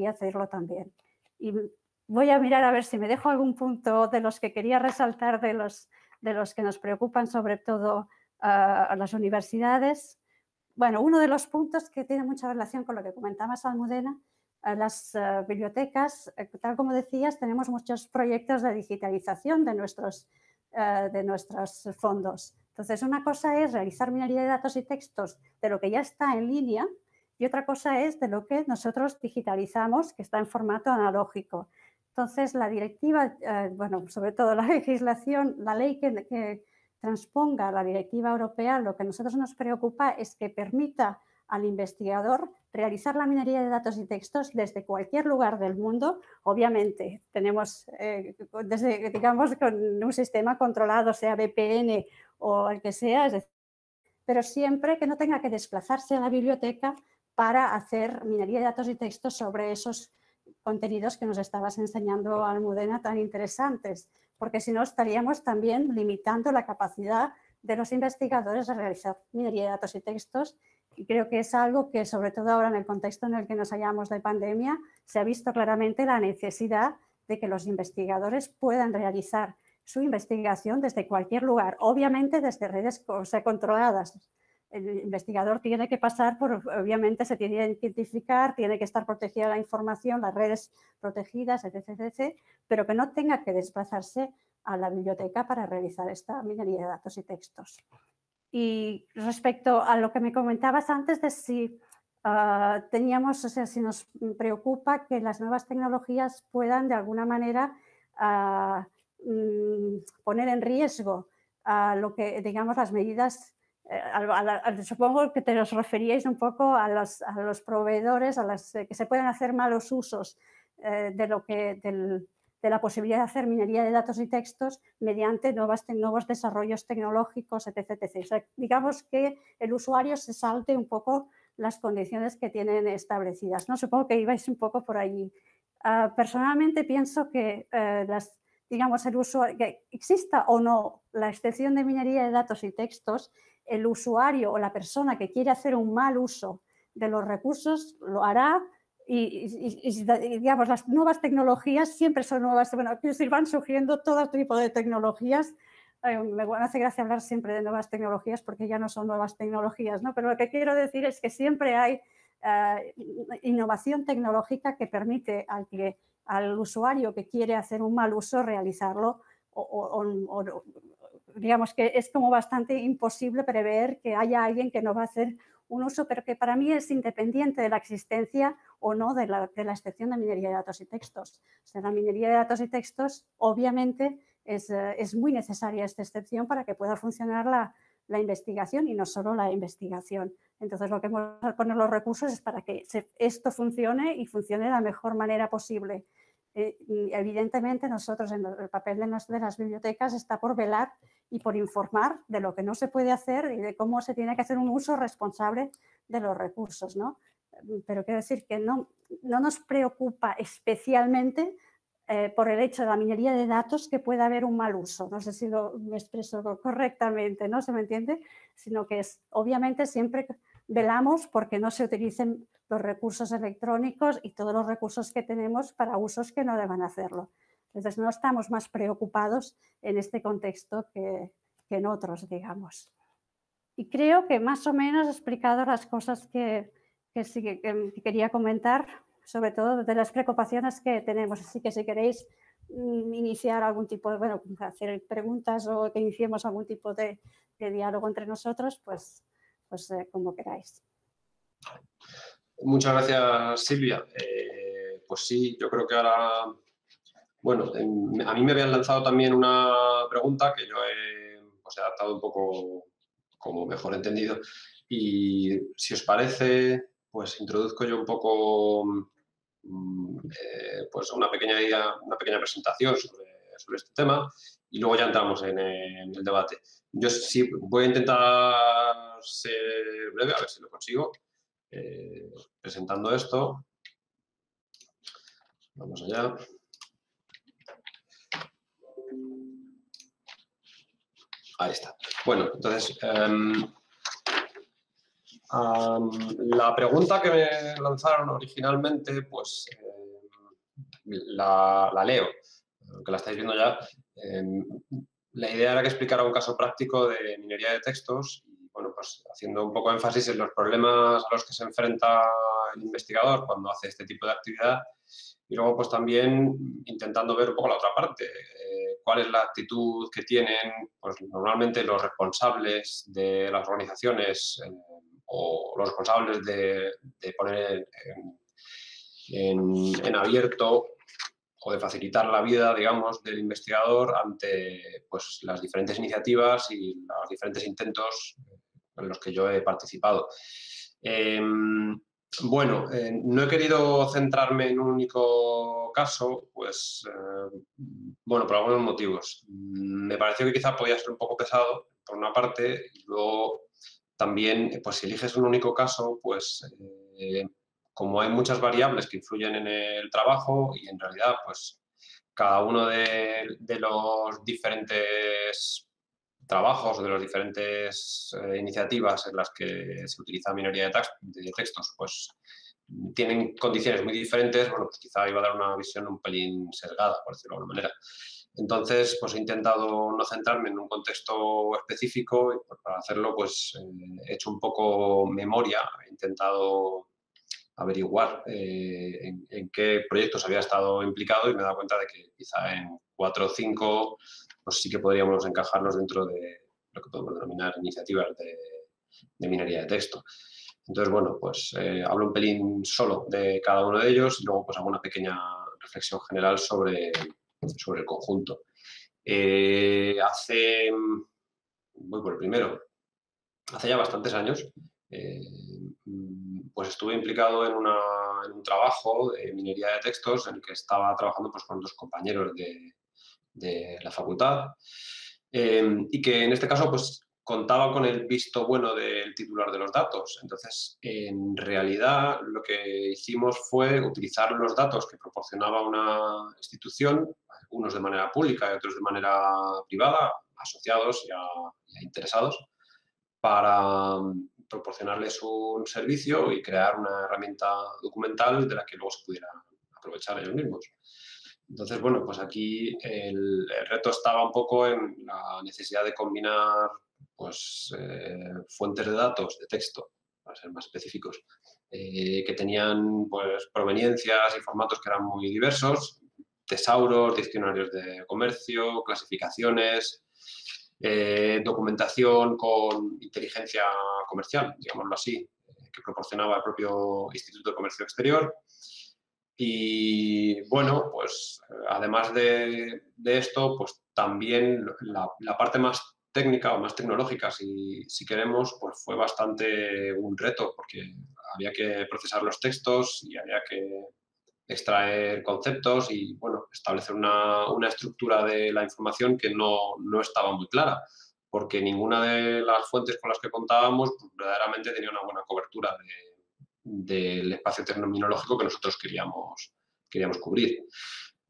hacerlo también. Y voy a mirar a ver si me dejo algún punto de los que quería resaltar, de los que nos preocupan sobre todo a las universidades. Bueno, uno de los puntos que tiene mucha relación con lo que comentabas, Almudena, las bibliotecas, tal como decías, tenemos muchos proyectos de digitalización de nuestros fondos. Entonces, una cosa es realizar minería de datos y textos de lo que ya está en línea y otra cosa es de lo que nosotros digitalizamos, que está en formato analógico. Entonces, la directiva, bueno, sobre todo la legislación, la ley que transponga la directiva europea, lo que a nosotros nos preocupa es que permita al investigador realizar la minería de datos y textos desde cualquier lugar del mundo. Obviamente tenemos, desde, digamos, con un sistema controlado, sea VPN o el que sea, es decir, pero siempre que no tenga que desplazarse a la biblioteca para hacer minería de datos y textos sobre esos contenidos que nos estabas enseñando, Almudena, tan interesantes, porque si no estaríamos también limitando la capacidad de los investigadores de realizar minería de datos y textos, y creo que es algo que, sobre todo ahora en el contexto en el que nos hallamos de pandemia, se ha visto claramente la necesidad de que los investigadores puedan realizar su investigación desde cualquier lugar, obviamente desde redes controladas. El investigador tiene que pasar por, obviamente se tiene que identificar, tiene que estar protegida la información, las redes protegidas, etc., etc., pero que no tenga que desplazarse a la biblioteca para realizar esta minería de datos y textos. Y respecto a lo que me comentabas antes de si teníamos, o sea, si nos preocupa que las nuevas tecnologías puedan de alguna manera poner en riesgo lo que, digamos, las medidas. Supongo que te os referíais un poco a los proveedores, a las que se pueden hacer malos usos de la posibilidad de hacer minería de datos y textos mediante nuevos desarrollos tecnológicos, etc., etc. O sea, digamos que el usuario se salte un poco las condiciones que tienen establecidas, ¿no? Supongo que ibais un poco por allí. Personalmente pienso que digamos, el usuario, que exista o no la excepción de minería de datos y textos, el usuario o la persona que quiere hacer un mal uso de los recursos lo hará y digamos, las nuevas tecnologías siempre son nuevas. Bueno, van surgiendo todo tipo de tecnologías. Me hace gracia hablar siempre de nuevas tecnologías porque ya no son nuevas tecnologías, ¿no? Pero lo que quiero decir es que siempre hay innovación tecnológica que permite al usuario que quiere hacer un mal uso realizarlo o digamos que es como bastante imposible prever que haya alguien que no va a hacer un uso, pero que para mí es independiente de la existencia o no de la excepción de minería de datos y textos. O sea, la minería de datos y textos obviamente es muy necesaria esta excepción para que pueda funcionar la investigación y no solo la investigación. Entonces, lo que hemos de poner los recursos es para que esto funcione y funcione de la mejor manera posible. Evidentemente, nosotros en el papel de las bibliotecas está por velar y por informar de lo que no se puede hacer y de cómo se tiene que hacer un uso responsable de los recursos, ¿no? Pero quiero decir que no nos preocupa especialmente por el hecho de la minería de datos que pueda haber un mal uso. No sé si me expreso correctamente, ¿no? ¿Se me entiende? Sino que obviamente siempre velamos porque no se utilicen los recursos electrónicos y todos los recursos que tenemos para usos que no deban hacerlo. Entonces, no estamos más preocupados en este contexto que en otros, digamos. Y creo que más o menos he explicado las cosas que quería comentar, sobre todo de las preocupaciones que tenemos. Así que si queréis iniciar algún tipo de, bueno, hacer preguntas o que iniciemos algún tipo de diálogo entre nosotros, pues como queráis. Muchas gracias, Silvia. Pues sí, yo creo que ahora, bueno, a mí me habían lanzado también una pregunta que yo he adaptado un poco como mejor entendido y si os parece, pues introduzco yo un poco pues una pequeña presentación sobre este tema y luego ya entramos en el debate. Yo sí voy a intentar ser breve, a ver si lo consigo. Presentando esto. Vamos allá. Ahí está. Bueno, entonces, la pregunta que me lanzaron originalmente, pues la leo, aunque la estáis viendo ya. La idea era que explicara un caso práctico de minería de textos y, bueno, pues haciendo un poco énfasis en los problemas a los que se enfrenta el investigador cuando hace este tipo de actividad y luego pues también intentando ver un poco la otra parte, cuál es la actitud que tienen pues, normalmente los responsables de las organizaciones o los responsables de poner en abierto o de facilitar la vida, digamos, del investigador ante pues, las diferentes iniciativas y los diferentes intentos en los que yo he participado. Bueno, no he querido centrarme en un único caso, pues, bueno, por algunos motivos. Me pareció que quizá podía ser un poco pesado, por una parte, y luego también, pues si eliges un único caso, pues como hay muchas variables que influyen en el trabajo y en realidad, pues cada uno de los diferentes trabajos o de las diferentes iniciativas en las que se utiliza minería de textos, pues tienen condiciones muy diferentes, bueno, pues quizá iba a dar una visión un pelín sesgada, por decirlo de alguna manera. Entonces, pues he intentado no centrarme en un contexto específico y pues, para hacerlo, pues he hecho un poco memoria, he intentado averiguar en qué proyectos había estado implicado y me he dado cuenta de que quizá en 4 o 5 pues sí que podríamos encajarlos dentro de lo que podemos denominar iniciativas de minería de texto. Entonces, bueno, pues hablo un pelín solo de cada uno de ellos y luego pues hago una pequeña reflexión general sobre el conjunto. Voy por el primero, hace ya bastantes años, pues estuve implicado en un trabajo de minería de textos en el que estaba trabajando pues, con 2 compañeros de la facultad y que en este caso pues contaba con el visto bueno del titular de los datos. Entonces, en realidad lo que hicimos fue utilizar los datos que proporcionaba una institución, unos de manera pública y otros de manera privada, asociados y a interesados, para proporcionarles un servicio y crear una herramienta documental de la que luego se pudiera aprovechar ellos mismos. Entonces, bueno, pues aquí el reto estaba un poco en la necesidad de combinar pues, fuentes de datos, de texto, para ser más específicos, que tenían pues, proveniencias y formatos que eran muy diversos, tesauros, diccionarios de comercio, clasificaciones, documentación con inteligencia comercial, digámoslo así, que proporcionaba el propio Instituto de Comercio Exterior. Y bueno, pues además de esto, pues también la parte más técnica o más tecnológica, si queremos, pues fue bastante un reto porque había que procesar los textos y había que extraer conceptos y bueno, establecer una estructura de la información que no estaba muy clara, porque ninguna de las fuentes con las que contábamos pues, verdaderamente tenía una buena cobertura del espacio terminológico que nosotros queríamos cubrir.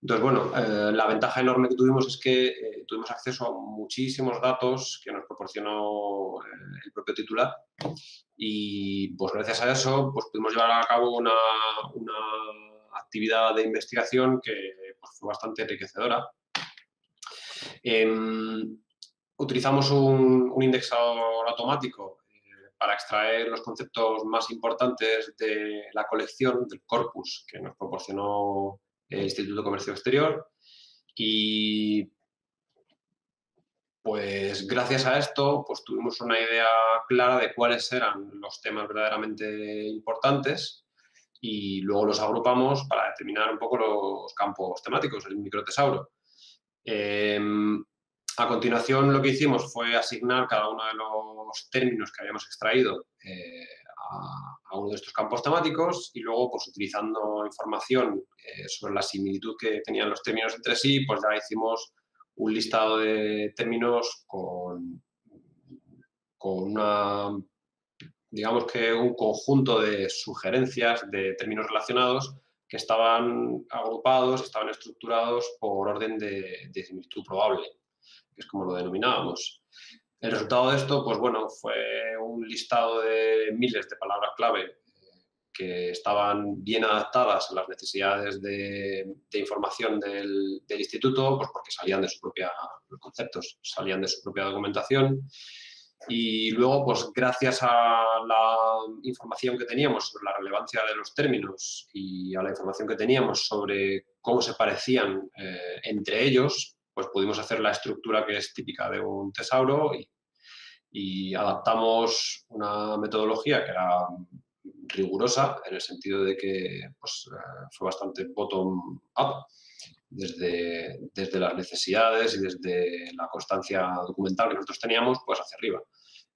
Entonces, bueno, la ventaja enorme que tuvimos es que tuvimos acceso a muchísimos datos que nos proporcionó el propio titular y pues gracias a eso pues, pudimos llevar a cabo una actividad de investigación que pues, fue bastante enriquecedora. Utilizamos un indexador automático para extraer los conceptos más importantes de la colección, del corpus que nos proporcionó el Instituto de Comercio Exterior y pues gracias a esto pues tuvimos una idea clara de cuáles eran los temas verdaderamente importantes y luego los agrupamos para determinar un poco los campos temáticos, el microtesauro. A continuación lo que hicimos fue asignar cada uno de los términos que habíamos extraído a uno de estos campos temáticos y luego pues utilizando información sobre la similitud que tenían los términos entre sí, pues ya hicimos un listado de términos con una, digamos que un conjunto de sugerencias de términos relacionados que estaban agrupados, estaban estructurados por orden de similitud probable, que es como lo denominábamos. El resultado de esto, pues bueno, fue un listado de miles de palabras clave que estaban bien adaptadas a las necesidades de información del instituto, pues porque salían de su propia, los conceptos salían de su propia documentación. Y luego, pues gracias a la información que teníamos sobre la relevancia de los términos y a la información que teníamos sobre cómo se parecían entre ellos, pues pudimos hacer la estructura que es típica de un tesauro y adaptamos una metodología que era rigurosa en el sentido de que pues, fue bastante bottom-up, desde las necesidades y desde la constancia documental que nosotros teníamos, pues hacia arriba.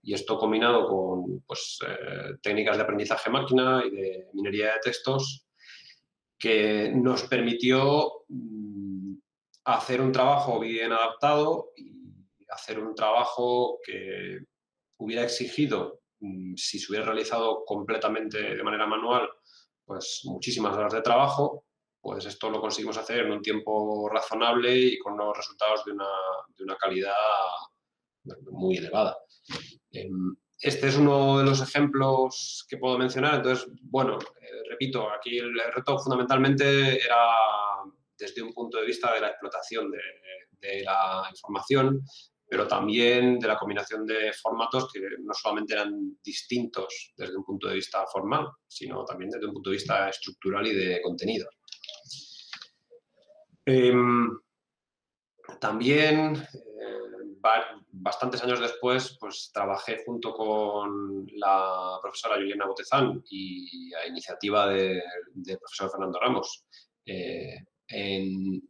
Y esto combinado con pues, técnicas de aprendizaje máquina y de minería de textos que nos permitió hacer un trabajo bien adaptado y hacer un trabajo que hubiera exigido, si se hubiera realizado completamente de manera manual, pues muchísimas horas de trabajo. Pues esto lo conseguimos hacer en un tiempo razonable y con unos resultados de una calidad muy elevada. Este es uno de los ejemplos que puedo mencionar. Entonces, bueno, repito, aquí el reto fundamentalmente era desde un punto de vista de la explotación de la información, pero también de la combinación de formatos que no solamente eran distintos desde un punto de vista formal, sino también desde un punto de vista estructural y de contenido. También, bastantes años después, pues trabajé junto con la profesora Juliana Botezán y a iniciativa del profesor Fernando Ramos en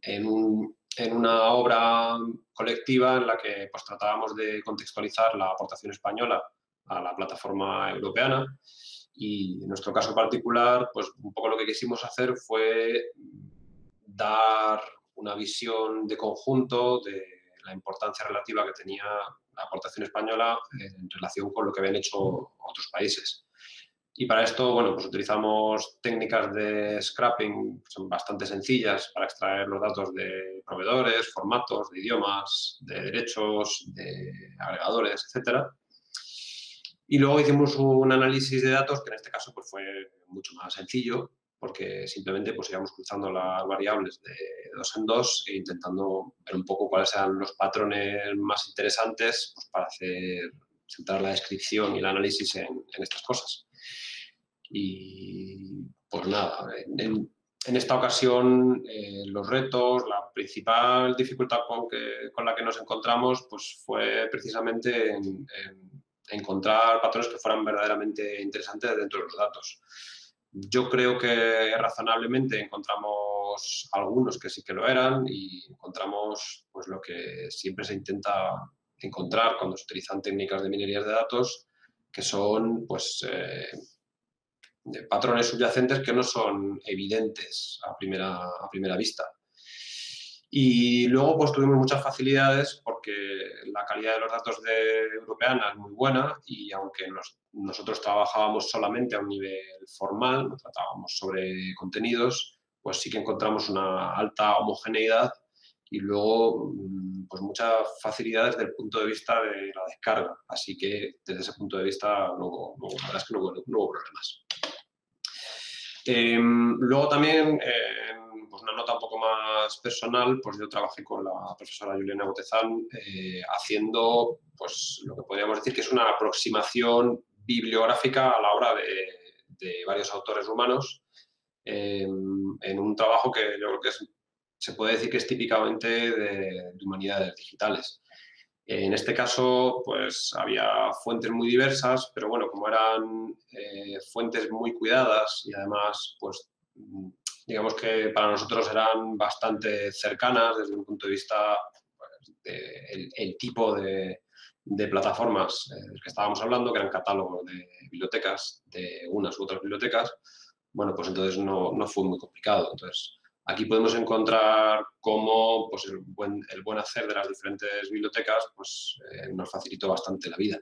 una obra colectiva en la que pues, tratábamos de contextualizar la aportación española a la plataforma europeana. Y en nuestro caso particular, pues un poco lo que quisimos hacer fue dar una visión de conjunto de la importancia relativa que tenía la aportación española en relación con lo que habían hecho otros países. Y para esto, bueno, pues utilizamos técnicas de scrapping que son bastante sencillas para extraer los datos de proveedores, formatos, de idiomas, de derechos, de agregadores, etc. Y luego hicimos un análisis de datos que en este caso pues, fue mucho más sencillo, porque simplemente pues, íbamos cruzando las variables de dos en dos e intentando ver un poco cuáles eran los patrones más interesantes pues, para centrar la descripción y el análisis en estas cosas. Y pues nada, en esta ocasión los retos, la principal dificultad con la que nos encontramos pues, fue precisamente en encontrar patrones que fueran verdaderamente interesantes dentro de los datos. Yo creo que razonablemente encontramos algunos que sí que lo eran y encontramos pues, lo que siempre se intenta encontrar cuando se utilizan técnicas de minería de datos, que son pues, patrones subyacentes que no son evidentes a primera vista. Y luego pues tuvimos muchas facilidades porque la calidad de los datos de Europeana es muy buena y aunque nosotros trabajábamos solamente a un nivel formal, no tratábamos sobre contenidos, pues sí que encontramos una alta homogeneidad y luego pues muchas facilidades desde el punto de vista de la descarga. Así que desde ese punto de vista la verdad es que no hubo problemas. Luego también, pues una nota un poco más personal, pues yo trabajé con la profesora Juliana Botezán haciendo pues, lo que podríamos decir que es una aproximación bibliográfica a la obra de varios autores rumanos en un trabajo que yo creo que se puede decir que es típicamente de humanidades digitales. En este caso, pues había fuentes muy diversas, pero bueno, como eran fuentes muy cuidadas y además, pues digamos que para nosotros eran bastante cercanas desde un punto de vista pues, del tipo de plataformas del que estábamos hablando, que eran catálogos de bibliotecas, de unas u otras bibliotecas, bueno, pues entonces no fue muy complicado. Entonces, aquí podemos encontrar cómo pues, el buen hacer de las diferentes bibliotecas pues, nos facilitó bastante la vida.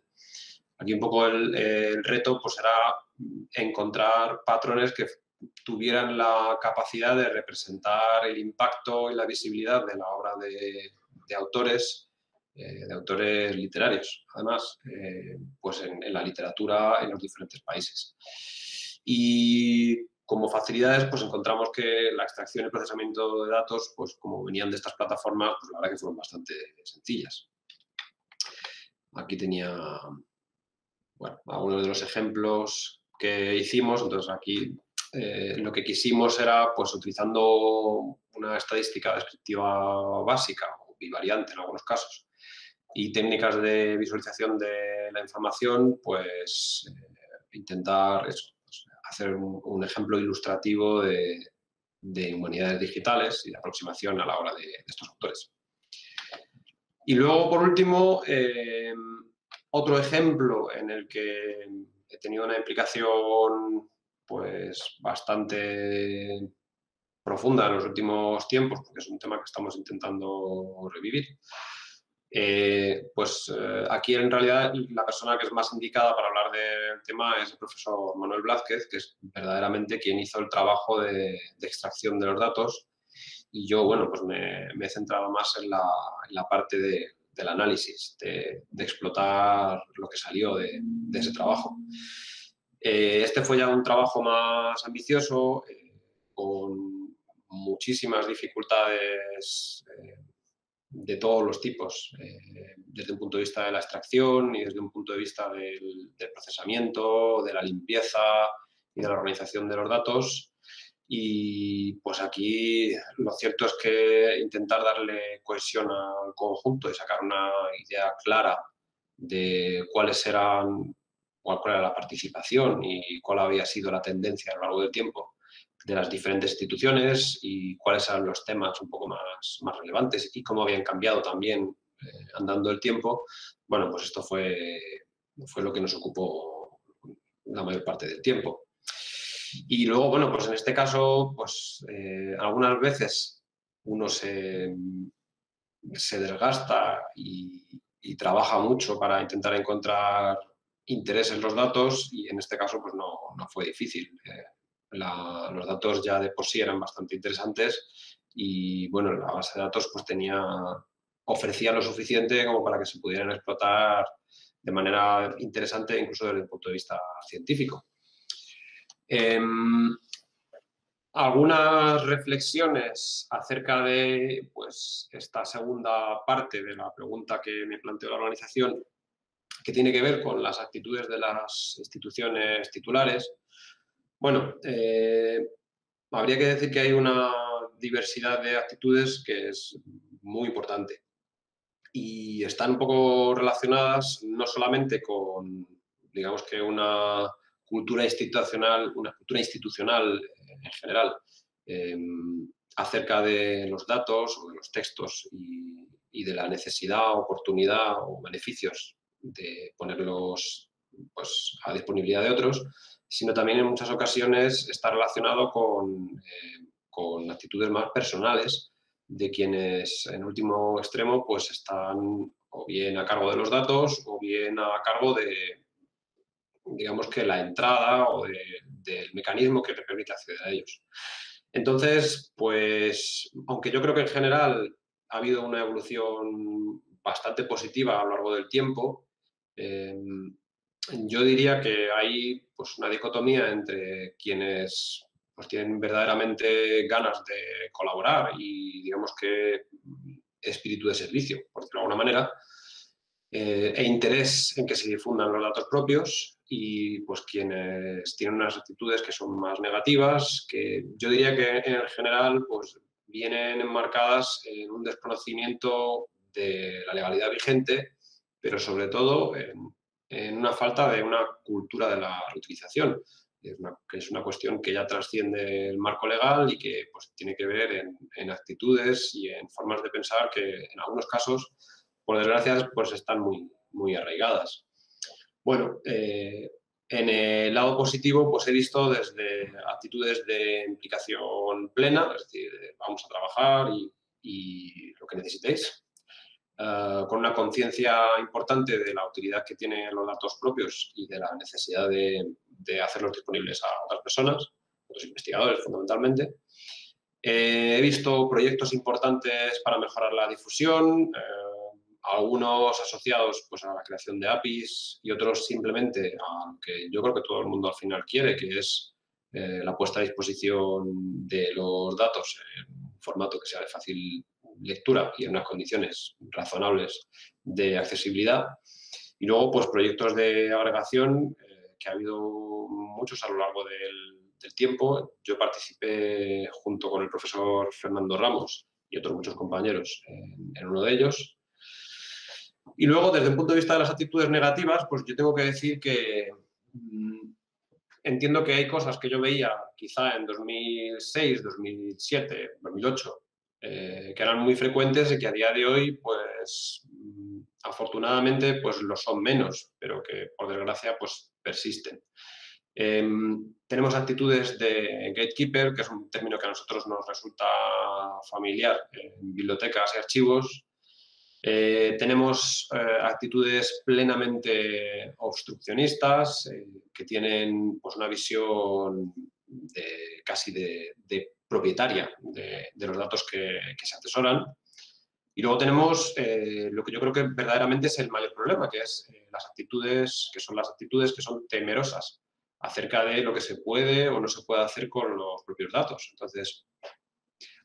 Aquí un poco el reto pues, era encontrar patrones que tuvieran la capacidad de representar el impacto y la visibilidad de la obra de autores literarios, además, pues en la literatura en los diferentes países. Y como facilidades, pues encontramos que la extracción y procesamiento de datos, pues como venían de estas plataformas, pues la verdad que fueron bastante sencillas. Aquí tenía, bueno, algunos de los ejemplos que hicimos. Entonces aquí lo que quisimos era, pues utilizando una estadística descriptiva básica o bivariante en algunos casos y técnicas de visualización de la información, pues intentar eso, hacer un ejemplo ilustrativo de humanidades digitales y de aproximación a la hora de estos autores. Y luego, por último, Otro ejemplo en el que he tenido una implicación pues bastante profunda en los últimos tiempos, porque es un tema que estamos intentando revivir. Aquí en realidad la persona que es más indicada para hablar del tema es el profesor Manuel Blázquez, que es verdaderamente quien hizo el trabajo de extracción de los datos, y yo, bueno, pues me he centrado más en la parte del análisis, de explotar lo que salió de ese trabajo. Este fue ya un trabajo más ambicioso, con muchísimas dificultades de todos los tipos, desde un punto de vista de la extracción y desde un punto de vista del procesamiento, de la limpieza y de la organización de los datos. Y pues aquí lo cierto es que intentar darle cohesión al conjunto y sacar una idea clara de cuál era la participación y cuál había sido la tendencia a lo largo del tiempo de las diferentes instituciones y cuáles eran los temas un poco más relevantes y cómo habían cambiado también andando el tiempo. Bueno, pues esto fue lo que nos ocupó la mayor parte del tiempo. Y luego, bueno, pues en este caso, pues algunas veces uno se desgasta y trabaja mucho para intentar encontrar interés en los datos, y en este caso pues no fue difícil. Los datos ya de por sí eran bastante interesantes y bueno, la base de datos pues ofrecía lo suficiente como para que se pudieran explotar de manera interesante incluso desde el punto de vista científico. Algunas reflexiones acerca de pues, esta segunda parte de la pregunta que me planteó la organización, que tiene que ver con las actitudes de las instituciones titulares. Bueno, habría que decir que hay una diversidad de actitudes que es muy importante y están un poco relacionadas no solamente con, digamos que una cultura institucional en general, acerca de los datos o de los textos y de la necesidad, oportunidad o beneficios de ponerlos pues, a disponibilidad de otros, sino también en muchas ocasiones está relacionado con actitudes más personales de quienes en último extremo pues están o bien a cargo de los datos o bien a cargo de, digamos que la entrada o del mecanismo que te permite acceder a ellos. Entonces, pues, aunque yo creo que en general ha habido una evolución bastante positiva a lo largo del tiempo, yo diría que hay pues, una dicotomía entre quienes pues, tienen verdaderamente ganas de colaborar y, digamos que, espíritu de servicio, por decirlo de alguna manera, e interés en que se difundan los datos propios, y pues quienes tienen unas actitudes que son más negativas, que yo diría que en general pues vienen enmarcadas en un desconocimiento de la legalidad vigente, pero sobre todo en una falta de una cultura de la reutilización, que es una cuestión que ya trasciende el marco legal y que pues, tiene que ver en actitudes y en formas de pensar que en algunos casos, por desgracia, pues están muy arraigadas. Bueno, en el lado positivo, pues he visto desde actitudes de implicación plena, es decir, vamos a trabajar y lo que necesitéis, con una conciencia importante de la utilidad que tienen los datos propios y de la necesidad de hacerlos disponibles a otras personas, otros investigadores fundamentalmente. He visto proyectos importantes para mejorar la difusión, algunos asociados pues, a la creación de APIs y otros simplemente a lo que yo creo que todo el mundo al final quiere, que es la puesta a disposición de los datos en un formato que sea de fácil lectura y en unas condiciones razonables de accesibilidad. Y luego, pues proyectos de agregación, que ha habido muchos a lo largo del tiempo. Yo participé junto con el profesor Fernando Ramos y otros muchos compañeros en uno de ellos. Y luego, desde el punto de vista de las actitudes negativas, pues yo tengo que decir que entiendo que hay cosas que yo veía quizá en 2006, 2007, 2008, que eran muy frecuentes y que a día de hoy pues afortunadamente pues lo son menos, pero que por desgracia pues persisten. Tenemos actitudes de gatekeeper, que es un término que a nosotros nos resulta familiar en bibliotecas y archivos. Tenemos actitudes plenamente obstruccionistas que tienen pues, una visión casi de propietaria de los datos que se atesoran. Y luego tenemos lo que yo creo que verdaderamente es el mayor problema, que es las actitudes que son temerosas acerca de lo que se puede o no se puede hacer con los propios datos. Entonces,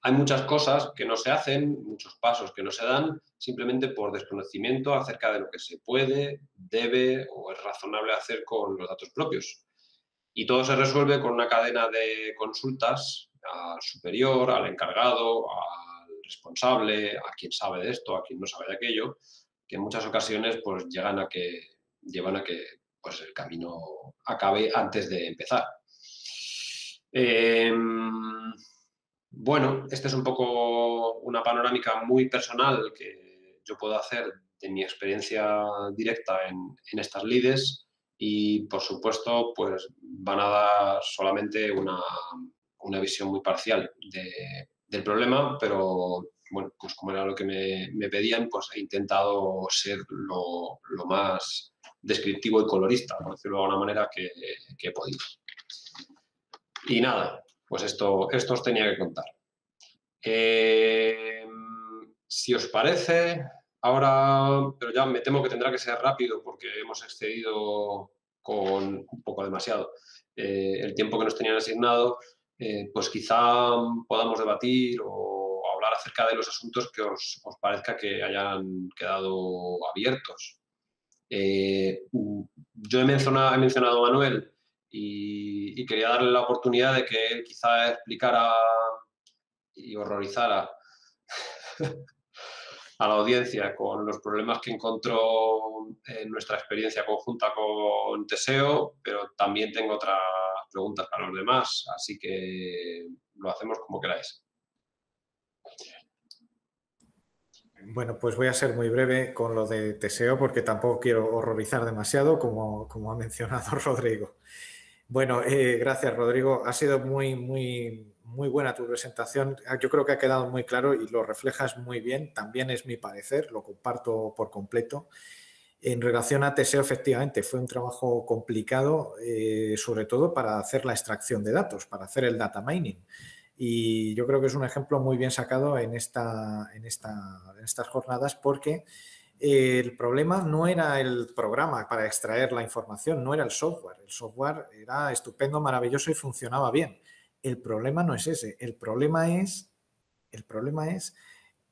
hay muchas cosas que no se hacen, muchos pasos que no se dan, simplemente por desconocimiento acerca de lo que se puede, debe o es razonable hacer con los datos propios. Y todo se resuelve con una cadena de consultas al superior, al encargado, al responsable, a quien sabe de esto, a quien no sabe de aquello, que en muchas ocasiones pues, llevan a que pues, el camino acabe antes de empezar. Bueno, esta es un poco una panorámica muy personal que yo puedo hacer de mi experiencia directa en estas lides y, por supuesto, pues van a dar solamente una visión muy parcial del problema, pero, bueno, pues como era lo que me pedían, pues he intentado ser lo más descriptivo y colorista, por decirlo de alguna manera, que he podido. Y nada, pues esto os tenía que contar. Si os parece, ahora, pero ya me temo que tendrá que ser rápido porque hemos excedido con un poco demasiado el tiempo que nos tenían asignado, pues quizá podamos debatir o hablar acerca de los asuntos que os parezca que hayan quedado abiertos. Yo he mencionado a Manuel y quería darle la oportunidad de que él quizá explicara y horrorizara a la audiencia con los problemas que encontró en nuestra experiencia conjunta con Teseo, pero también tengo otras preguntas para los demás, así que lo hacemos como queráis. Bueno, pues voy a ser muy breve con lo de Teseo porque tampoco quiero horrorizar demasiado, como ha mencionado Rodrigo. Bueno, gracias, Rodrigo. Ha sido muy buena tu presentación. Yo creo que ha quedado muy claro y lo reflejas muy bien. También es mi parecer, lo comparto por completo. En relación a Teseo, efectivamente, fue un trabajo complicado, sobre todo para hacer la extracción de datos, para hacer el data mining. Y yo creo que es un ejemplo muy bien sacado en estas jornadas porque el problema no era el programa para extraer la información, no era el software. El software era estupendo, maravilloso y funcionaba bien. El problema no es ese. El problema es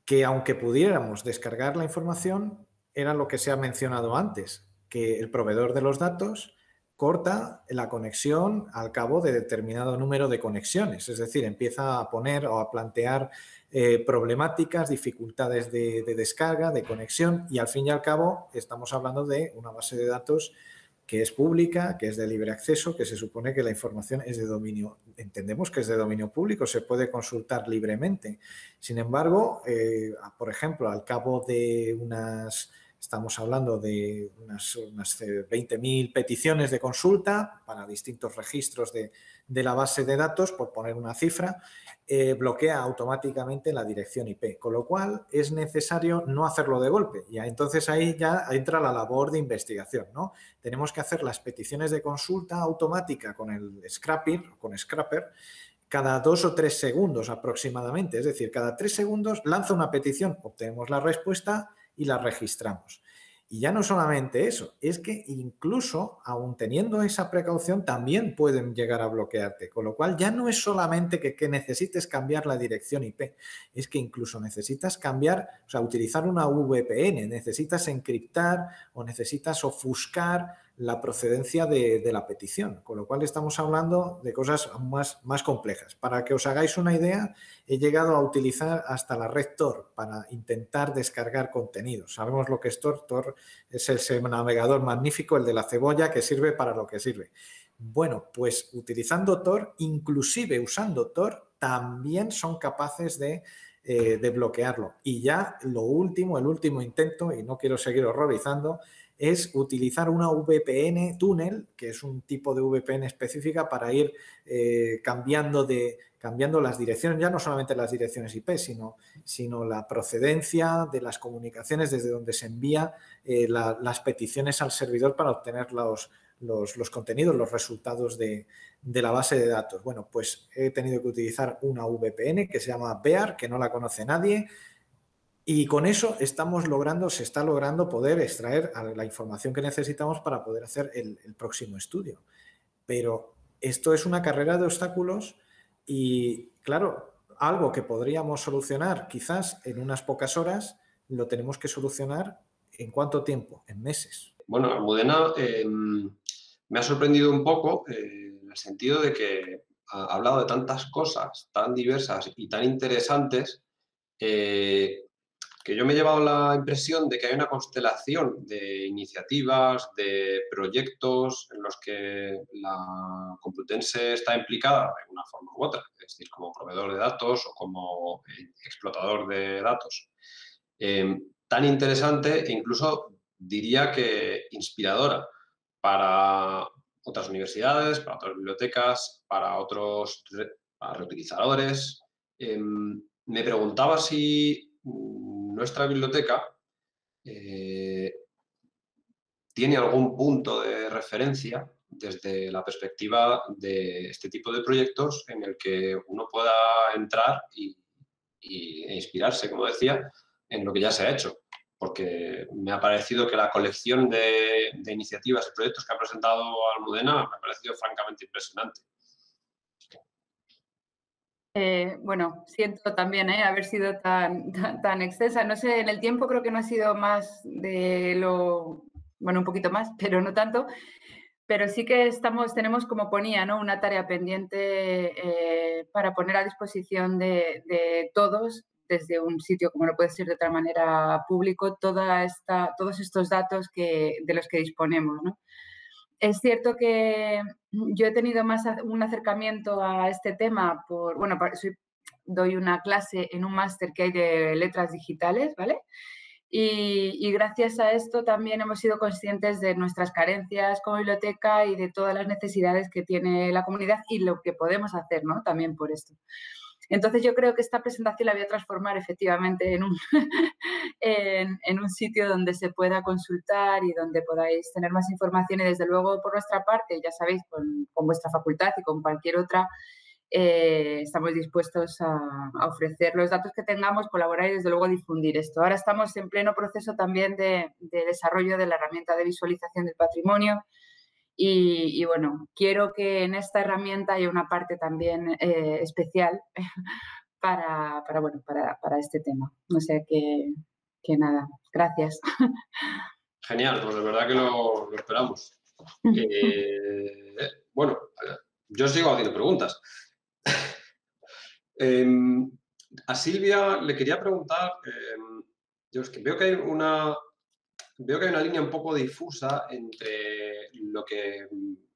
que aunque pudiéramos descargar la información, era lo que se ha mencionado antes, que el proveedor de los datos corta la conexión al cabo de determinado número de conexiones, es decir, empieza a poner o a plantear problemáticas, dificultades de descarga, de conexión y al fin y al cabo estamos hablando de una base de datos que es pública, que es de libre acceso, que se supone que la información es de dominio, entendemos que es de dominio público, se puede consultar libremente. Sin embargo, por ejemplo, al cabo de estamos hablando de unas 20.000 peticiones de consulta para distintos registros de la base de datos, por poner una cifra, bloquea automáticamente la dirección IP, con lo cual es necesario no hacerlo de golpe. Y entonces ahí ya entra la labor de investigación, ¿no? Tenemos que hacer las peticiones de consulta automática con el Scrapper, cada 2 o 3 segundos aproximadamente. Es decir, cada 3 segundos lanza una petición, obtenemos la respuesta y la registramos. Y ya no solamente eso, es que incluso, aun teniendo esa precaución, también pueden llegar a bloquearte. Con lo cual, ya no es solamente que necesites cambiar la dirección IP, es que incluso necesitas cambiar, o sea, utilizar una VPN, necesitas encriptar o necesitas ofuscar la procedencia de la petición. Con lo cual, estamos hablando de cosas más complejas. Para que os hagáis una idea, he llegado a utilizar hasta la red Tor para intentar descargar contenido. Sabemos lo que es Tor. Tor es ese navegador magnífico, el de la cebolla, que sirve para lo que sirve. Bueno, pues utilizando Tor, inclusive usando Tor, también son capaces de desbloquearlo. Y ya el último intento, y no quiero seguir horrorizando, es utilizar una VPN túnel, que es un tipo de VPN específica para ir cambiando las direcciones, ya no solamente las direcciones IP, sino la procedencia de las comunicaciones desde donde se envía las peticiones al servidor para obtener los contenidos, los resultados de la base de datos. Bueno, pues he tenido que utilizar una VPN que se llama Bear, que no la conoce nadie, y con eso se está logrando poder extraer la información que necesitamos para poder hacer el próximo estudio. Pero esto es una carrera de obstáculos y, claro, algo que podríamos solucionar quizás en unas pocas horas, lo tenemos que solucionar ¿en cuánto tiempo? En meses. Bueno, Almudena me ha sorprendido un poco en el sentido de que ha hablado de tantas cosas tan diversas y tan interesantes que yo me he llevado la impresión de que hay una constelación de iniciativas, de proyectos en los que la Complutense está implicada de una forma u otra, es decir, como proveedor de datos o como explotador de datos. Tan interesante e incluso diría que inspiradora para otras universidades, para otras bibliotecas, para otros reutilizadores. Me preguntaba si nuestra biblioteca tiene algún punto de referencia desde la perspectiva de este tipo de proyectos en el que uno pueda entrar e inspirarse, como decía, en lo que ya se ha hecho. Porque me ha parecido que la colección de iniciativas y proyectos que ha presentado Almudena me ha parecido francamente impresionante. Bueno, siento también haber sido tan extensa. No sé, en el tiempo creo que no ha sido más de lo... Bueno, un poquito más, pero no tanto. Pero sí que tenemos, como ponía, ¿no?, una tarea pendiente para poner a disposición de todos, desde un sitio, como no puede ser de otra manera, público, todos estos datos de los que disponemos, ¿no? Es cierto que yo he tenido más un acercamiento a este tema doy una clase en un máster que hay de letras digitales, ¿vale? Y gracias a esto también hemos sido conscientes de nuestras carencias como biblioteca y de todas las necesidades que tiene la comunidad y lo que podemos hacer, ¿no?, también por esto. Entonces yo creo que esta presentación la voy a transformar efectivamente en un sitio donde se pueda consultar y donde podáis tener más información y desde luego por nuestra parte, ya sabéis, con vuestra facultad y con cualquier otra, estamos dispuestos a ofrecer los datos que tengamos, colaborar y desde luego difundir esto. Ahora estamos en pleno proceso también de desarrollo de la herramienta de visualización del patrimonio y bueno, quiero que en esta herramienta haya una parte también especial para este tema. O sea que nada, gracias. Genial, pues de verdad que lo esperamos. Bueno, yo sigo haciendo preguntas. A Silvia le quería preguntar, yo es que veo que hay una línea un poco difusa entre lo que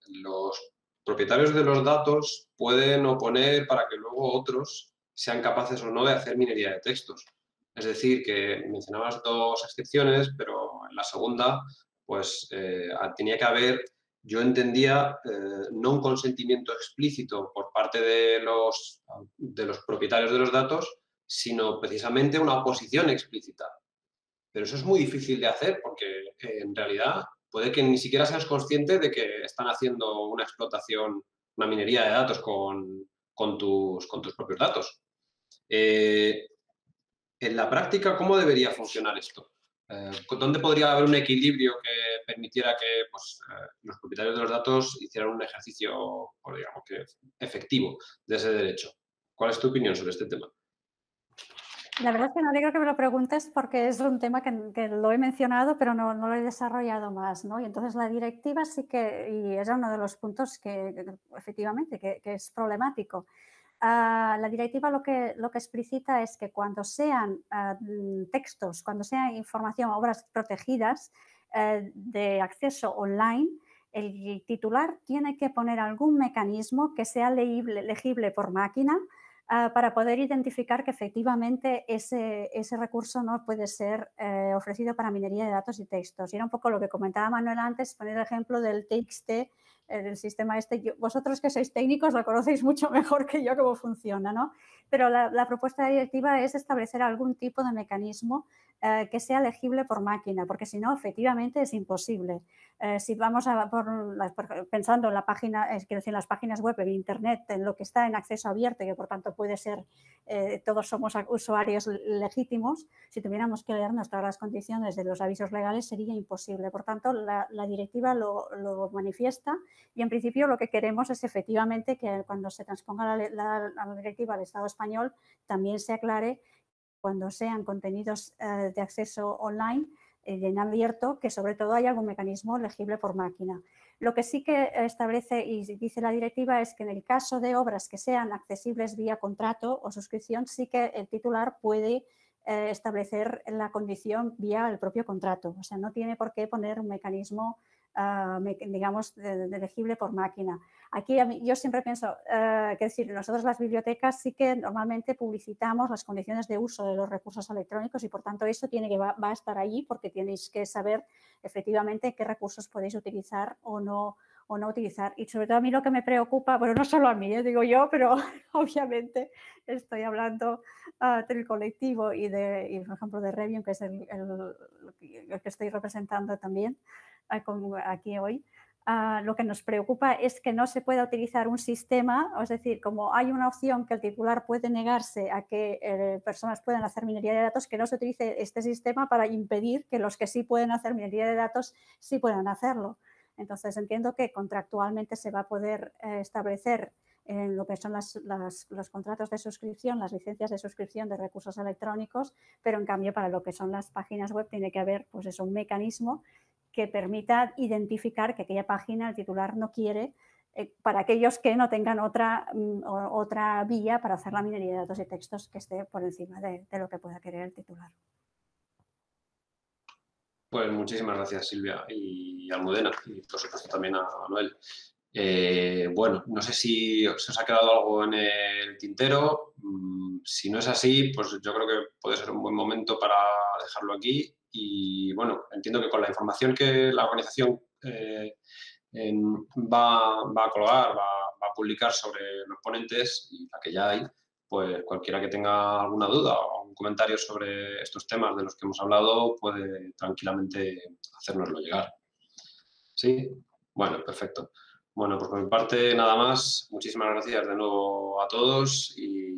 los propietarios de los datos pueden oponer para que luego otros sean capaces o no de hacer minería de textos. Es decir, que mencionabas dos excepciones, pero en la segunda, pues tenía que haber, yo entendía, no un consentimiento explícito por parte de los propietarios de los datos, sino precisamente una oposición explícita. Pero eso es muy difícil de hacer porque en realidad puede que ni siquiera seas consciente de que están haciendo una explotación, una minería de datos con tus propios datos. En la práctica, ¿cómo debería funcionar esto? ¿Dónde podría haber un equilibrio que permitiera que los propietarios de los datos hicieran un ejercicio, digamos, que efectivo de ese derecho? ¿Cuál es tu opinión sobre este tema? La verdad es que me alegro que me lo preguntes porque es un tema que lo he mencionado, pero no lo he desarrollado más, ¿no? Y entonces la directiva sí que, y es uno de los puntos que efectivamente que es problemático. La directiva lo que explicita es que cuando sean textos, cuando sea información, obras protegidas de acceso online, el titular tiene que poner algún mecanismo que sea legible por máquina para poder identificar que efectivamente ese recurso no puede ser ofrecido para minería de datos y textos. Y era un poco lo que comentaba Manuel antes, poner el ejemplo del TXT, el sistema este. Vosotros que sois técnicos lo conocéis mucho mejor que yo cómo funciona, ¿no? Pero la propuesta de directiva es establecer algún tipo de mecanismo que sea legible por máquina, porque si no, efectivamente es imposible. Si vamos pensando en la página, quiero decir, en las páginas web, en Internet, en lo que está en acceso abierto, que por tanto puede ser, todos somos usuarios legítimos, si tuviéramos que leernos todas las condiciones de los avisos legales sería imposible. Por tanto, la directiva lo manifiesta y en principio lo que queremos es efectivamente que cuando se transponga la directiva al Estado español también se aclare cuando sean contenidos de acceso online en abierto, que sobre todo haya algún mecanismo legible por máquina. Lo que sí que establece y dice la directiva es que en el caso de obras que sean accesibles vía contrato o suscripción, sí que el titular puede establecer la condición vía el propio contrato. O sea, no tiene por qué poner un mecanismo digamos, legible por máquina. Aquí yo siempre pienso, que decir, nosotros las bibliotecas sí que normalmente publicitamos las condiciones de uso de los recursos electrónicos y por tanto eso va a estar allí porque tenéis que saber efectivamente qué recursos podéis utilizar o no utilizar. Y sobre todo a mí lo que me preocupa, bueno, no solo a mí, digo yo, pero obviamente estoy hablando del colectivo y por ejemplo, de Revium, que es el que estoy representando también aquí hoy. Lo que nos preocupa es que no se pueda utilizar un sistema, es decir, como hay una opción que el titular puede negarse a que personas puedan hacer minería de datos, que no se utilice este sistema para impedir que los que sí pueden hacer minería de datos sí puedan hacerlo. Entonces, entiendo que contractualmente se va a poder establecer en lo que son los contratos de suscripción, las licencias de suscripción de recursos electrónicos, pero en cambio para lo que son las páginas web tiene que haber pues eso, un mecanismo que permita identificar que aquella página el titular no quiere para aquellos que no tengan otra vía para hacer la minería de datos y textos que esté por encima de lo que pueda querer el titular. Pues muchísimas gracias, Silvia y Almudena, y por supuesto también a Manuel. Bueno, no sé si se os ha quedado algo en el tintero. Si no es así, pues yo creo que puede ser un buen momento para dejarlo aquí. Y bueno, entiendo que con la información que la organización va a colgar, va a publicar sobre los ponentes y la que ya hay, pues cualquiera que tenga alguna duda o un comentario sobre estos temas de los que hemos hablado puede tranquilamente hacérnoslo llegar. ¿Sí? Bueno, perfecto. Bueno, pues por mi parte nada más. Muchísimas gracias de nuevo a todos y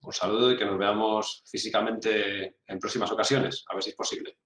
un saludo y que nos veamos físicamente en próximas ocasiones, a ver si es posible.